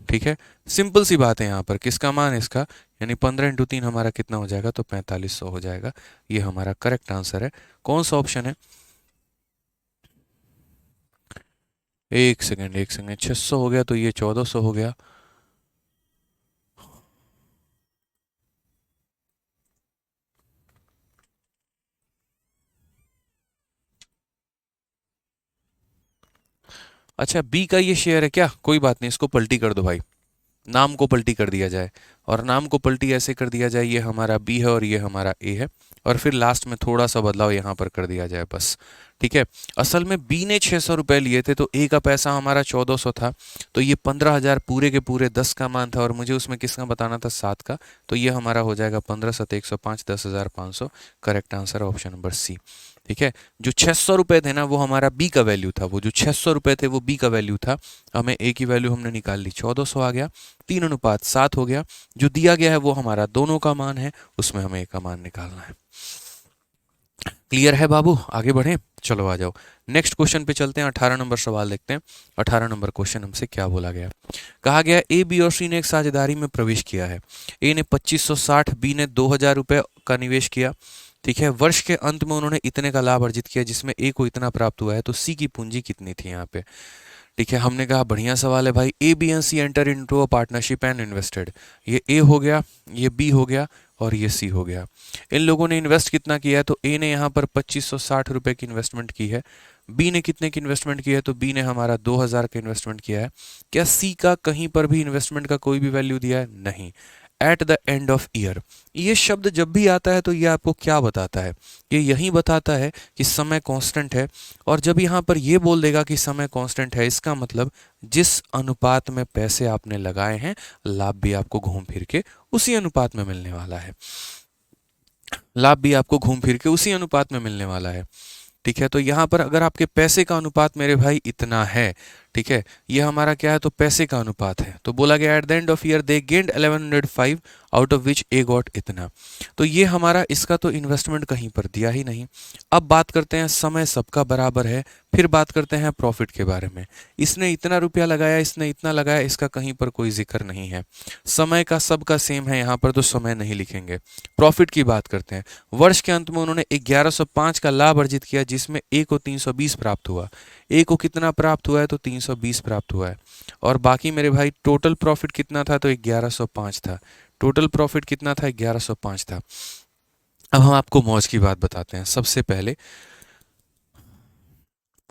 ठीक है, सिंपल सी बात है यहाँ पर, किसका मान है इसका, यानी 15 × 3 हमारा कितना हो जाएगा, तो 4500 हो जाएगा। ये हमारा करेक्ट आंसर है। कौन सा ऑप्शन है, एक सेकेंड 600 हो गया तो ये 1400 हो गया। अच्छा, बी का ये शेयर है क्या, कोई बात नहीं, इसको पलटी कर दो भाई, नाम को पलटी कर दिया जाए। और नाम को पलटी ऐसे कर दिया जाए, ये हमारा बी है और ये हमारा ए है, और फिर लास्ट में थोड़ा सा बदलाव यहाँ पर कर दिया जाए बस। ठीक है, असल में बी ने 600 रुपये लिए थे तो ए का पैसा हमारा 1400 था, तो ये 15,000 पूरे के पूरे 10 का मान था, और मुझे उसमें किसका बताना था, 7 का। तो ये हमारा हो जाएगा 15×7=105, 10,500। Correct answer option number C. ठीक है, जो 600 रुपये थे ना वो हमारा बी का वैल्यू था, वो जो 600 रुपये थे वो बी का वैल्यू था। हमें ए की वैल्यू हमने निकाल ली, 1400 आ गया, 3:7 हो गया। जो दिया गया है वो हमारा दोनों का मान है, उसमें हमें ए का मान निकालना है। क्लियर है बाबू, आगे बढ़े, चलो आ जाओ नेक्स्ट क्वेश्चन पे चलते हैं। 18 नंबर सवाल देखते हैं। 18 नंबर क्वेश्चन हमसे क्या बोला गया, कहा गया ए, बी और सी ने एक साझेदारी में प्रवेश किया है। ए ने 2560, बी ने 2000 रुपये का निवेश किया। ठीक है, वर्ष के अंत में उन्होंने इतने का लाभ अर्जित किया जिसमें ए को इतना प्राप्त हुआ है, तो सी की पूंजी कितनी थी यहाँ पे। ठीक है, हमने कहा बढ़िया सवाल है भाई। A, B and C enter into a partnership and invested. ये ए हो गया, ये बी हो गया, और ये सी हो गया। इन लोगों ने इन्वेस्ट कितना किया है, तो ए ने यहाँ पर 2560 रुपये की इन्वेस्टमेंट की है। बी ने कितने की इन्वेस्टमेंट की है, तो बी ने हमारा 2000 का इन्वेस्टमेंट किया है। क्या सी का कहीं पर भी इन्वेस्टमेंट का कोई भी वैल्यू दिया है, नहीं। At the end of year, ये शब्द जब भी आता है तो ये आपको क्या बताता है, ये यही बताता है कि समय कांस्टेंट है। और जब यहाँ पर ये बोल देगा कि समय कांस्टेंट है, इसका मतलब जिस अनुपात में पैसे आपने लगाए हैं, लाभ भी आपको घूम फिर के उसी अनुपात में मिलने वाला है। लाभ भी आपको घूम फिर के उसी अनुपात में मिलने वाला है। ठीक है, तो यहाँ पर अगर आपके पैसे का अनुपात मेरे भाई इतना है, ठीक है, ये हमारा क्या है, तो पैसे का अनुपात है। तो बोला गया at the end of year they gained 1105 out of which A got इतना। तो ये हमारा, इसका तो इन्वेस्टमेंट कहीं पर दिया ही नहीं। अब बात करते हैं, समय सबका बराबर है, फिर बात करते हैं प्रॉफिट के बारे में। इसने इतना रुपया लगाया, इसने इतना लगाया, इसका कहीं पर कोई जिक्र नहीं है। समय का सबका सेम है, यहाँ पर तो समय नहीं लिखेंगे। प्रॉफिट की बात करते हैं। वर्ष के अंत में उन्होंने 1105 का लाभ अर्जित किया जिसमें ए को 320 प्राप्त हुआ। ए को कितना प्राप्त हुआ है, तो 320 प्राप्त हुआ है। और बाकी मेरे भाई टोटल प्रॉफिट कितना था, तो 1105 था। टोटल प्रॉफिट कितना था, 1105 था। अब हम आपको मौज की बात बताते हैं। सबसे पहले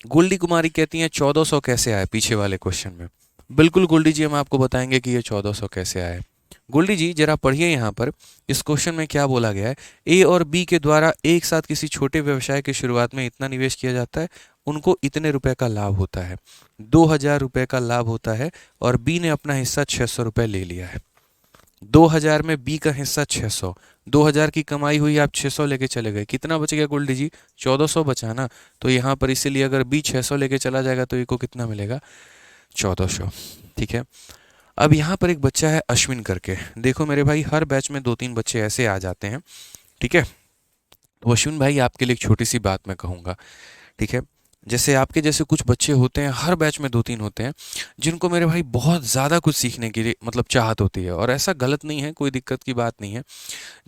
गोल्डी कुमारी कहती हैं 1400 कैसे आया पीछे वाले क्वेश्चन में। बिल्कुल गोल्डी जी, हम आपको बताएंगे कि ये 1400 कैसे आया। गोल्डी जी जरा पढ़िए यहाँ पर, इस क्वेश्चन में क्या बोला गया है। ए और बी के द्वारा एक साथ किसी छोटे व्यवसाय की शुरुआत में इतना निवेश किया जाता है, उनको इतने रुपए का लाभ होता है, 2000 रुपये का लाभ होता है, और बी ने अपना हिस्सा 600 रुपये ले लिया है। 2000 में बी का हिस्सा 600, 2000 की कमाई हुई, आप 600 लेके चले गए, कितना बच गया गोल्डी जी, 1400 बचा ना। तो यहाँ पर इसीलिए अगर बी 600 लेके चला जाएगा तो ए को कितना मिलेगा, 1400। ठीक है, अब यहाँ पर एक बच्चा है अश्विन करके, देखो मेरे भाई हर बैच में 2-3 बच्चे ऐसे आ जाते हैं। ठीक है, तो अश्विन भाई आपके लिए एक छोटी सी बात मैं कहूँगा। ठीक है, जैसे आपके जैसे कुछ बच्चे होते हैं, हर बैच में 2-3 होते हैं जिनको मेरे भाई बहुत ज़्यादा कुछ सीखने के लिए मतलब चाहत होती है, और ऐसा गलत नहीं है, कोई दिक्कत की बात नहीं है।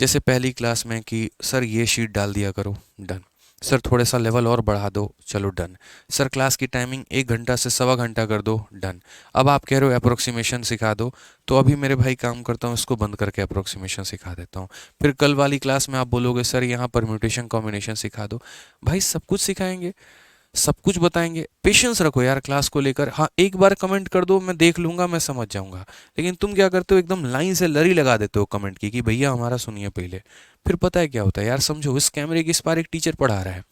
जैसे पहली क्लास में कि सर ये शीट डाल दिया करो, डन। सर थोड़ा सा लेवल और बढ़ा दो, चलो डन। सर क्लास की टाइमिंग 1 घंटा से 1.25 घंटा कर दो, डन। अब आप कह रहे हो अप्रोक्सीमेशन सिखा दो, तो अभी मेरे भाई काम करता हूँ, इसको बंद करके अप्रोक्सीमेशन सिखा देता हूँ। फिर कल वाली क्लास में आप बोलोगे सर यहाँ परम्यूटेशन कॉम्बिनेशन सिखा दो, भाई सब कुछ सिखाएंगे, सब कुछ बताएंगे। पेशेंस रखो यार क्लास को लेकर। हाँ, एक बार कमेंट कर दो, मैं देख लूंगा, मैं समझ जाऊंगा। लेकिन तुम क्या करते हो, एकदम लाइन से लरी लगा देते हो कमेंट की कि भैया हमारा सुनिए पहले। फिर पता है क्या होता है यार, समझो इस कैमरे के इस पार एक टीचर पढ़ा रहा है,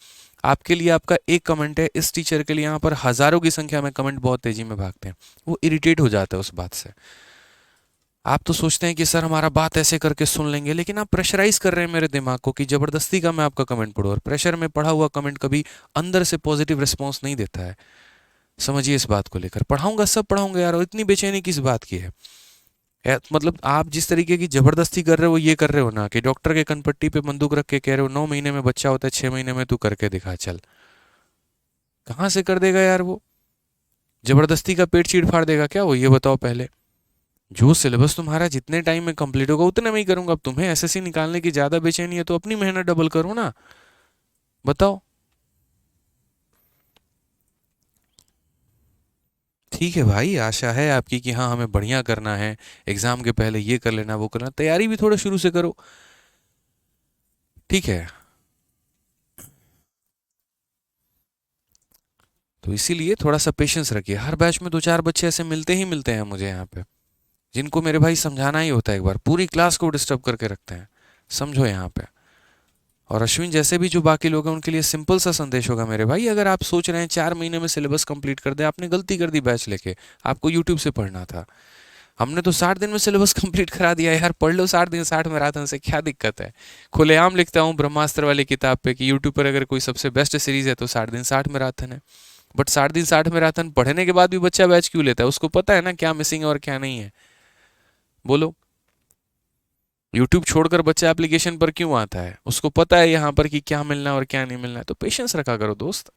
आपके लिए आपका एक कमेंट है, इस टीचर के लिए यहाँ पर हजारों की संख्या में कमेंट बहुत तेजी में भागते हैं, वो इरिटेट हो जाता है उस बात से। आप तो सोचते हैं कि सर हमारा बात ऐसे करके सुन लेंगे, लेकिन आप प्रेशराइज कर रहे हैं मेरे दिमाग को कि जबरदस्ती का मैं आपका कमेंट पढ़ूं, और प्रेशर में पढ़ा हुआ कमेंट कभी अंदर से पॉजिटिव रिस्पॉन्स नहीं देता है। समझिए इस बात को लेकर। पढ़ाऊंगा, सब पढ़ाऊंगा यार, और इतनी बेचैनी किस बात की है? मतलब आप जिस तरीके की जबरदस्ती कर रहे हो ये कर रहे हो ना, कि डॉक्टर के कनपट्टी पे बंदूक रख के कह रहे हो 9 महीने में बच्चा होता है, 6 महीने में तू करके दिखा चल। कहाँ से कर देगा यार वो? जबरदस्ती का पेट चीड़ फाड़ देगा क्या वो? ये बताओ पहले। जो सिलेबस तुम्हारा जितने टाइम में कंप्लीट होगा उतने में ही करूंगा। अब तुम्हें एसएससी निकालने की ज्यादा बेचैनी है तो अपनी मेहनत डबल करो ना। बताओ। ठीक है भाई, आशा है आपकी कि हाँ हमें बढ़िया करना है, एग्जाम के पहले ये कर लेना वो करना, तैयारी भी थोड़ा शुरू से करो। ठीक है, तो इसीलिए थोड़ा सा पेशेंस रखिए। हर बैच में 2-4 बच्चे ऐसे मिलते ही मिलते हैं मुझे यहाँ पे, जिनको मेरे भाई समझाना ही होता है। एक बार पूरी क्लास को डिस्टर्ब करके रखते हैं, समझो यहाँ पे। और अश्विन जैसे भी जो बाकी लोग हैं उनके लिए सिंपल सा संदेश होगा मेरे भाई, अगर आप सोच रहे हैं 4 महीने में सिलेबस कंप्लीट कर दे, आपने गलती कर दी बैच लेके। आपको यूट्यूब से पढ़ना था। हमने तो 60 दिन में सिलेबस कंप्लीट करा दिया यार। पढ़ लो 60 दिन 60 मैराथन से, क्या दिक्कत है? खुलेआम लिखता हूँ ब्रह्मास्त्र वाली किताब पे कि यूट्यूब पर अगर कोई सबसे बेस्ट सीरीज है तो 60 दिन 60 मैराथन है। बट 60 दिन 60 मैराथन पढ़ने के बाद भी बच्चा बैच क्यों लेता है? उसको पता है ना क्या मिसिंग है और क्या नहीं है। बोलो। यूट्यूब छोड़कर बच्चा एप्लीकेशन पर क्यों आता है? उसको पता है यहाँ पर कि क्या मिलना है और क्या नहीं मिलना है। तो पेशेंस रखा करो दोस्त,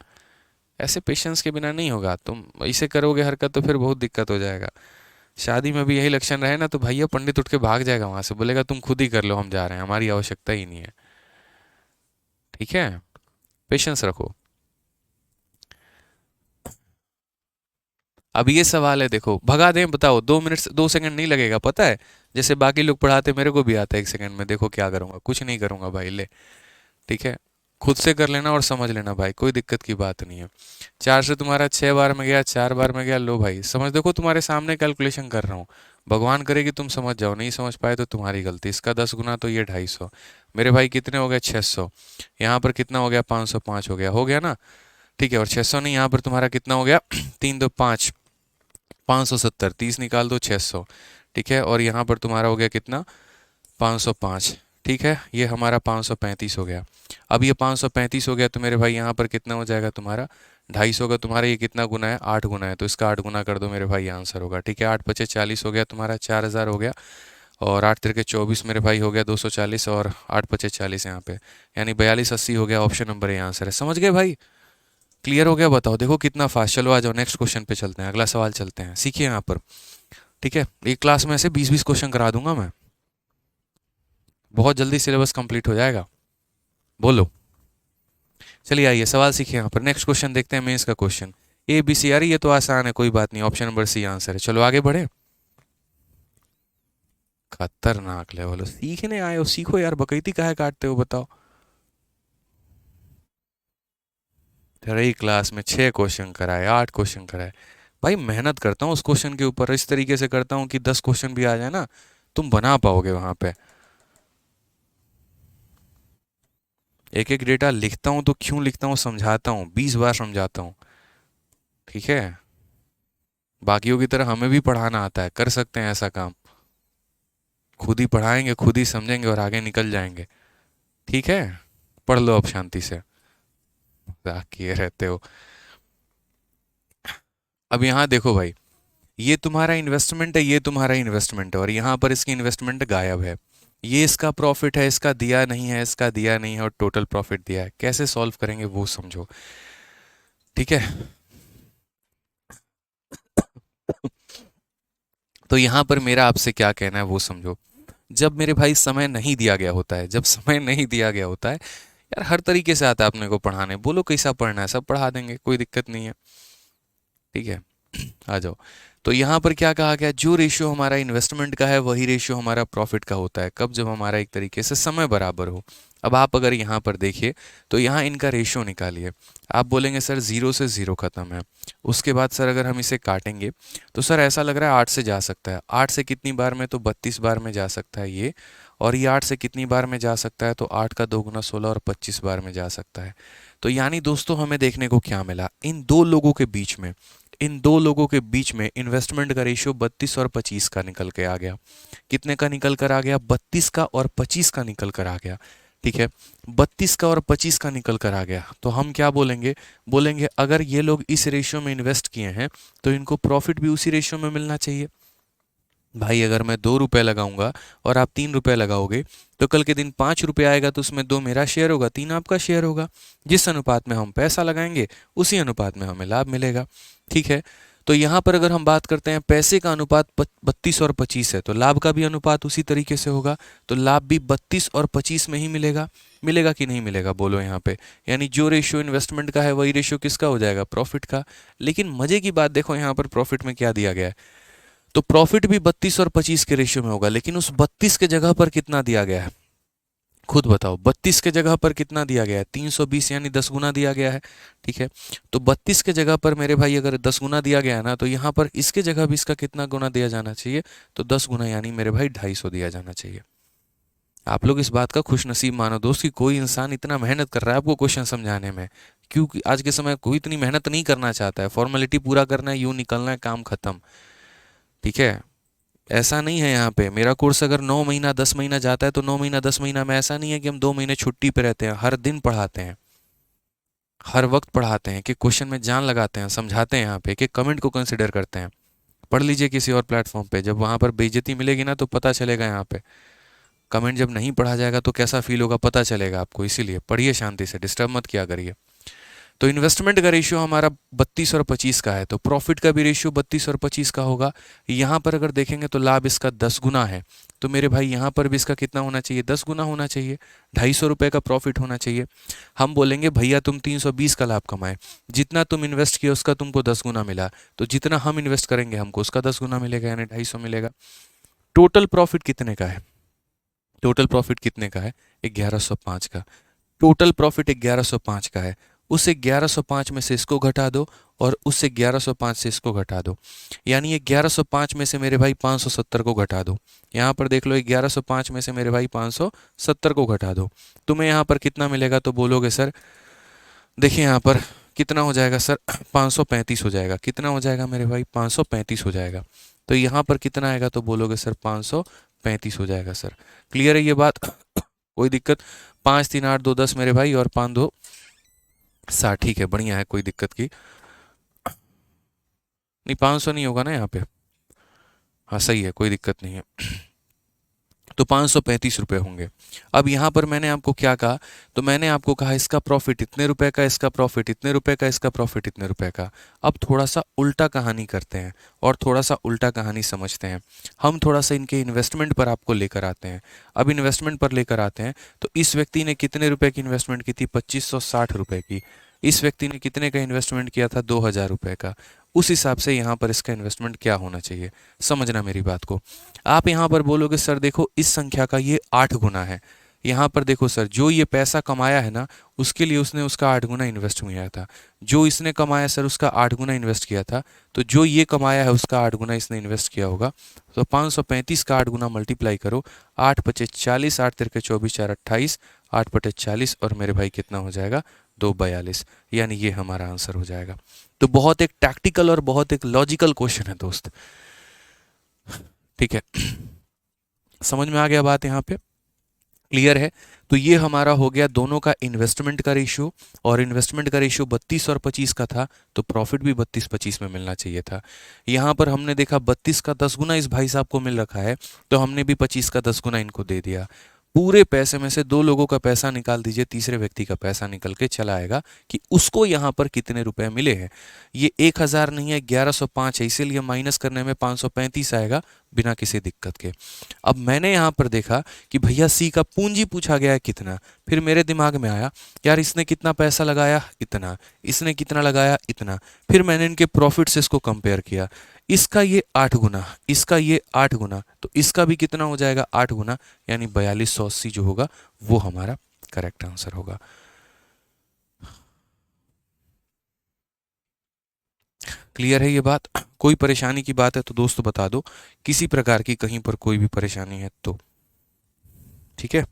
ऐसे पेशेंस के बिना नहीं होगा। तुम ऐसे करोगे हरकत तो फिर बहुत दिक्कत हो जाएगा। शादी में भी यही लक्षण रहे ना तो भैया पंडित उठ के भाग जाएगा वहां से, बोलेगा तुम खुद ही कर लो, हम जा रहे हैं, हमारी आवश्यकता ही नहीं है। ठीक है, पेशेंस रखो। अब ये सवाल है, देखो भगा दें, बताओ 2 मिनट 2 सेकंड नहीं लगेगा, पता है? जैसे बाकी लोग पढ़ाते मेरे को भी आता है 1 सेकंड में। देखो क्या करूंगा, कुछ नहीं करूंगा भाई, ले। ठीक है, खुद से कर लेना और समझ लेना भाई, कोई दिक्कत की बात नहीं है। 4 से तुम्हारा 6 बार में गया, 4 बार में गया, लो भाई समझ। देखो तुम्हारे सामने कैलकुलेशन कर रहा हूँ, भगवान करे कि तुम समझ जाओ, नहीं समझ पाए तो तुम्हारी गलती। इसका 10 गुना तो ये 250। मेरे भाई कितने हो गए? 600। यहाँ पर कितना हो गया? 505 हो गया ना? ठीक है, और 600 नहीं, यहाँ पर तुम्हारा कितना हो गया? 3 2 5, 570। 30 निकाल दो, 600। ठीक है, और यहाँ पर तुम्हारा हो गया कितना? 505। ठीक है, ये हमारा 535 हो गया। अब ये 535 हो गया तो मेरे भाई यहाँ पर कितना हो जाएगा तुम्हारा? 250 का। तुम्हारा ये कितना गुना है? 8 गुना है, तो इसका 8 गुना कर दो मेरे भाई, आंसर होगा। ठीक है, 8 × 5 = 40 हो गया तुम्हारा, 4000 हो गया। और 8 × 3 = 24 मेरे भाई हो गया 240, और 8 × 5 = 40 यहाँ पे, यानी 4280 हो गया। ऑप्शन नंबर ए आंसर है। समझ गए भाई? क्लियर हो गया? बताओ, देखो कितना फास्ट। चलो आ जाओ नेक्स्ट क्वेश्चन पे चलते हैं, अगला सवाल चलते हैं। सीखिए यहाँ पर। ठीक है, एक क्लास में से 20-20 क्वेश्चन करा दूंगा मैं, बहुत जल्दी सिलेबस कंप्लीट हो जाएगा। बोलो। चलिए आइए सवाल सीखिए यहाँ पर। नेक्स्ट क्वेश्चन देखते हैं, मेंस का क्वेश्चन। ए बी सी, यार ये तो आसान है, कोई बात नहीं, ऑप्शन नंबर सी आंसर है। चलो आगे बढ़े। खतरनाक लेवल हो, सीखने आए हो, सीखो यार, बकैती काहे काटते हो बताओ। रही क्लास में 6 क्वेश्चन कराए, 8 क्वेश्चन कराए। भाई मेहनत करता हूँ उस क्वेश्चन के ऊपर, इस तरीके से करता हूँ कि 10 क्वेश्चन भी आ जाए ना, तुम बना पाओगे वहां पे। एक एक डेटा लिखता हूँ तो क्यों लिखता हूँ समझाता हूँ, 20 बार समझाता हूँ। ठीक है, बाकियों की तरह हमें भी पढ़ाना आता है, कर सकते हैं ऐसा काम। खुद ही पढ़ाएंगे, खुद ही समझेंगे और आगे निकल जाएंगे। ठीक है, पढ़ लो अब शांति से, मजाक किए रहते हो। अब यहाँ देखो भाई, ये तुम्हारा इन्वेस्टमेंट है, ये तुम्हारा इन्वेस्टमेंट है, और यहाँ पर इसकी इन्वेस्टमेंट गायब है। ये इसका प्रॉफिट है, इसका दिया नहीं है, इसका दिया नहीं है, और टोटल प्रॉफिट दिया है। कैसे सॉल्व करेंगे वो समझो। ठीक है, तो यहाँ पर मेरा आपसे क्या कहना है वो समझो। जब मेरे भाई समय नहीं दिया गया होता है, जब समय नहीं दिया गया होता है, यार हर तरीके से आता है अपने को पढ़ाने, बोलो कैसा पढ़ना है सब पढ़ा देंगे, कोई दिक्कत नहीं है। ठीक है, आ जाओ। तो यहाँ पर क्या कहा गया? जो रेशियो हमारा इन्वेस्टमेंट का है वही रेशियो हमारा प्रॉफिट का होता है। कब? जब हमारा एक तरीके से समय बराबर हो। अब आप अगर यहाँ पर देखिए तो यहाँ इनका रेशियो निकालिए। आप बोलेंगे सर 0 से 0 खत्म है, उसके बाद सर अगर हम इसे काटेंगे तो सर ऐसा लग रहा है 8 से जा सकता है। 8 से कितनी बार में? तो 32 बार में जा सकता है ये। और ये 8 से कितनी बार में जा सकता है? तो 8 का 2 गुना 16 और 25 बार में जा सकता है। तो यानी दोस्तों हमें देखने को क्या मिला, इन दो लोगों के बीच में इन्वेस्टमेंट का रेशियो 32 और 25 का निकल के आ गया। कितने का निकल कर आ गया? 32 का और 25 का निकल कर आ गया। ठीक है, 32 का और 25 का निकल कर आ गया। तो हम क्या बोलेंगे? बोलेंगे अगर ये लोग इस रेशियो में इन्वेस्ट किए हैं तो इनको प्रॉफिट भी उसी रेशियो में मिलना चाहिए। भाई अगर मैं 2 रुपए लगाऊंगा और आप 3 रुपए लगाओगे तो कल के दिन 5 रुपए आएगा, तो उसमें 2 मेरा शेयर होगा, 3 आपका शेयर होगा। जिस अनुपात में हम पैसा लगाएंगे उसी अनुपात में हमें लाभ मिलेगा। ठीक है, तो यहाँ पर अगर हम बात करते हैं पैसे का अनुपात 32 और 25 है, तो लाभ का भी अनुपात उसी तरीके से होगा। तो लाभ भी 32 और 25 में ही मिलेगा। मिलेगा कि नहीं मिलेगा बोलो यहाँ पे? यानी जो रेशियो इन्वेस्टमेंट का है वही रेशियो किसका हो जाएगा? प्रॉफिट का। लेकिन मजे की बात देखो यहाँ पर प्रॉफिट में क्या दिया गया है। तो प्रॉफिट भी 32 और 25 के रेशियो में होगा, लेकिन उस 32 के जगह पर कितना दिया गया है? खुद बताओ, 32 के जगह पर कितना दिया गया है? 320 यानी 10 गुना दिया गया है। ठीक है, तो 32 के जगह पर मेरे भाई अगर 10 गुना दिया गया है ना, तो यहाँ पर इसके जगह भी इसका कितना गुना दिया जाना चाहिए? तो 10 गुना यानी मेरे भाई 250 दिया जाना चाहिए। आप लोग इस बात का खुश नसीब मानो दोस्त कि कोई इंसान इतना मेहनत कर रहा है आपको क्वेश्चन समझाने में, क्योंकि आज के समय कोई इतनी मेहनत नहीं करना चाहता है। फॉर्मेलिटी पूरा करना है, यूं निकलना है, काम खत्म। ठीक है, ऐसा नहीं है। यहाँ पे मेरा कोर्स अगर 9 महीना 10 महीना जाता है तो 9 महीना 10 महीना में ऐसा नहीं है कि हम 2 महीने छुट्टी पे रहते हैं। हर दिन पढ़ाते हैं, हर वक्त पढ़ाते हैं, कि क्वेश्चन में जान लगाते हैं, समझाते हैं। यहाँ पे कि कमेंट को कंसिडर करते हैं। पढ़ लीजिए किसी और प्लेटफॉर्म पे, जब वहाँ पर बेइज्जती मिलेगी ना तो पता चलेगा। यहाँ पे कमेंट जब नहीं पढ़ा जाएगा तो कैसा फील होगा पता चलेगा आपको। इसीलिए पढ़िए शांति से, डिस्टर्ब मत किया करिए। तो इन्वेस्टमेंट का रेशियो हमारा 32 और 25 का है, तो प्रॉफिट का भी रेशियो 32 और 25 का होगा। यहाँ पर अगर देखेंगे तो लाभ इसका 10 गुना है, तो मेरे भाई यहाँ पर भी इसका कितना होना चाहिए? 10 गुना होना चाहिए। 250 रुपये का प्रॉफिट होना चाहिए। हम बोलेंगे भैया तुम 320 का लाभ कमाए, जितना तुम इन्वेस्ट किया उसका तुमको 10 गुना मिला, तो जितना हम इन्वेस्ट करेंगे हमको उसका 10 गुना मिलेगा, यानी 250 मिलेगा। टोटल प्रॉफिट कितने का है? टोटल प्रॉफिट कितने का है? 1105 का। टोटल प्रॉफिट 1105 का है। उस 1105 में से इसको घटा दो और उस 1105 से इसको घटा दो, यानी 1105 में से मेरे भाई 570 को घटा दो। यहाँ पर देख लो, 1105 में से मेरे भाई 570 को घटा दो, तुम्हें यहाँ पर कितना मिलेगा? तो बोलोगे सर देखिए यहाँ पर कितना हो जाएगा सर? 535 हो जाएगा। कितना हो जाएगा मेरे भाई? 535 हो जाएगा। तो यहाँ पर कितना आएगा? तो बोलोगे सर 535 हो जाएगा। सर क्लियर है ये बात? कोई दिक्कत? 5 3 8 2 10 मेरे भाई, और 5 2 60। ठीक है, बढ़िया है, कोई दिक्कत की नहीं। 500 नहीं होगा ना यहाँ पे? हाँ सही है, कोई दिक्कत नहीं है। तो 535 रुपये होंगे। अब यहाँ पर मैंने आपको क्या कहा? तो मैंने आपको कहा इसका प्रॉफिट इतने रुपए का, इसका प्रॉफिट इतने रुपए का, इसका प्रॉफिट इतने रुपए का। अब थोड़ा सा उल्टा कहानी करते हैं और थोड़ा सा उल्टा कहानी समझते हैं। हम थोड़ा सा इनके इन्वेस्टमेंट पर आपको लेकर आते हैं। अब इन्वेस्टमेंट पर लेकर आते हैं तो इस व्यक्ति ने कितने रुपए की इन्वेस्टमेंट की थी? 2560 रुपये की। इस व्यक्ति ने कितने का इन्वेस्टमेंट किया था? 2000 रुपये का। उस हिसाब से यहाँ पर इसका इन्वेस्टमेंट क्या होना चाहिए? समझना मेरी बात को। आप यहाँ पर बोलोगे सर देखो इस संख्या का ये 8 गुना है। यहाँ पर देखो सर, जो ये पैसा कमाया है ना उसके लिए उसने उसका 8 गुना इन्वेस्ट किया था। जो इसने कमाया सर उसका 8 गुना इन्वेस्ट किया था, तो जो ये कमाया है उसका 8 गुना इसने इन्वेस्ट किया होगा। तो 535 का 8 गुना मल्टीप्लाई करो, 8 पचे 40, 8 तिरके 24, 4 28, 8 बटे 40, और मेरे भाई कितना हो जाएगा? 242। यानी ये हमारा आंसर हो जाएगा। तो बहुत एक टैक्टिकल और बहुत एक लॉजिकल क्वेश्चन है दोस्त। ठीक है, समझ में आ गया बात? यहाँ पे क्लियर है? तो ये हमारा हो गया दोनों का इन्वेस्टमेंट का रेशियो, और इन्वेस्टमेंट का रेशियो 32 और 25 का था, तो प्रॉफिट भी 32-25 में मिलना चाहिए था। यहाँ पर हमने देखा 32 का 10 गुना इस भाई साहब को मिल रखा है, तो हमने भी 25 का 10 गुना इनको दे दिया। पूरे पैसे में से 2 लोगों का पैसा निकाल दीजिए, तीसरे व्यक्ति का पैसा निकल के चला आएगा कि उसको यहाँ पर कितने रुपए मिले हैं। ये 1000 नहीं है, 1105 है, इसीलिए माइनस करने में 535 आएगा बिना किसी दिक्कत के। अब मैंने यहाँ पर देखा कि भैया सी का पूंजी पूछा गया है कितना, फिर मेरे दिमाग में आया यार इसने कितना पैसा लगाया? इतना। इसने कितना लगाया? इतना। फिर मैंने इनके प्रॉफिट से इसको कंपेयर किया, इसका ये 8 गुना, इसका ये 8 गुना, तो इसका भी कितना हो जाएगा? 8 गुना, यानी 4280 जो होगा वो हमारा करेक्ट आंसर होगा। क्लियर है ये बात? कोई परेशानी की बात है तो दोस्त बता दो, किसी प्रकार की कहीं पर कोई भी परेशानी है तो। ठीक है,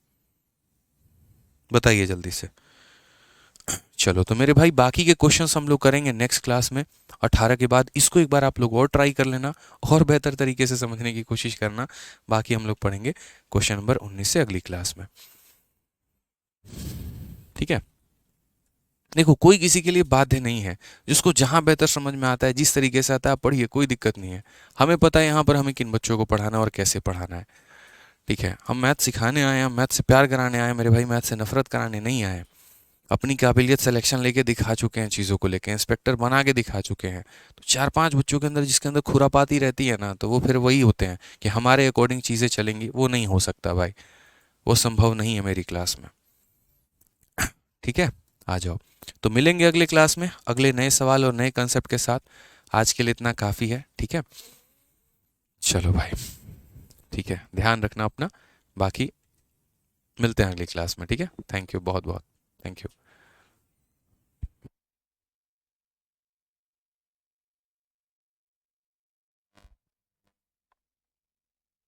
बताइए जल्दी से। चलो तो मेरे भाई बाकी के क्वेश्चंस हम लोग करेंगे नेक्स्ट क्लास में 18 के बाद। इसको एक बार आप लोग और ट्राई कर लेना और बेहतर तरीके से समझने की कोशिश करना। बाकी हम लोग पढ़ेंगे क्वेश्चन नंबर 19 से अगली क्लास में। ठीक है, देखो कोई किसी के लिए बाध्य नहीं है, जिसको जहां बेहतर समझ में आता है, जिस तरीके से आता है पढ़िए, कोई दिक्कत नहीं है। हमें पता है यहाँ पर हमें किन बच्चों को पढ़ाना है और कैसे पढ़ाना है। ठीक है, हम मैथ सिखाने आए हैं, मैथ से प्यार कराने आए हैं मेरे भाई, मैथ से नफरत कराने नहीं आए हैं। अपनी काबिलियत सिलेक्शन लेके दिखा चुके हैं, चीज़ों को लेके इंस्पेक्टर बना के दिखा चुके हैं। तो 4-5 बच्चों के अंदर जिसके अंदर खुरापाती रहती है ना, तो वो फिर वही होते हैं कि हमारे अकॉर्डिंग चीज़ें चलेंगी। वो नहीं हो सकता भाई, वो संभव नहीं है मेरी क्लास में। ठीक है, आ जाओ। तो मिलेंगे अगले क्लास में अगले नए सवाल और नए कंसेप्ट के साथ। आज के लिए इतना काफ़ी है। ठीक है, चलो भाई, ठीक है, ध्यान रखना अपना। बाकी मिलते हैं अगली क्लास में। ठीक है, थैंक यू बहुत बहुत, थैंक यू।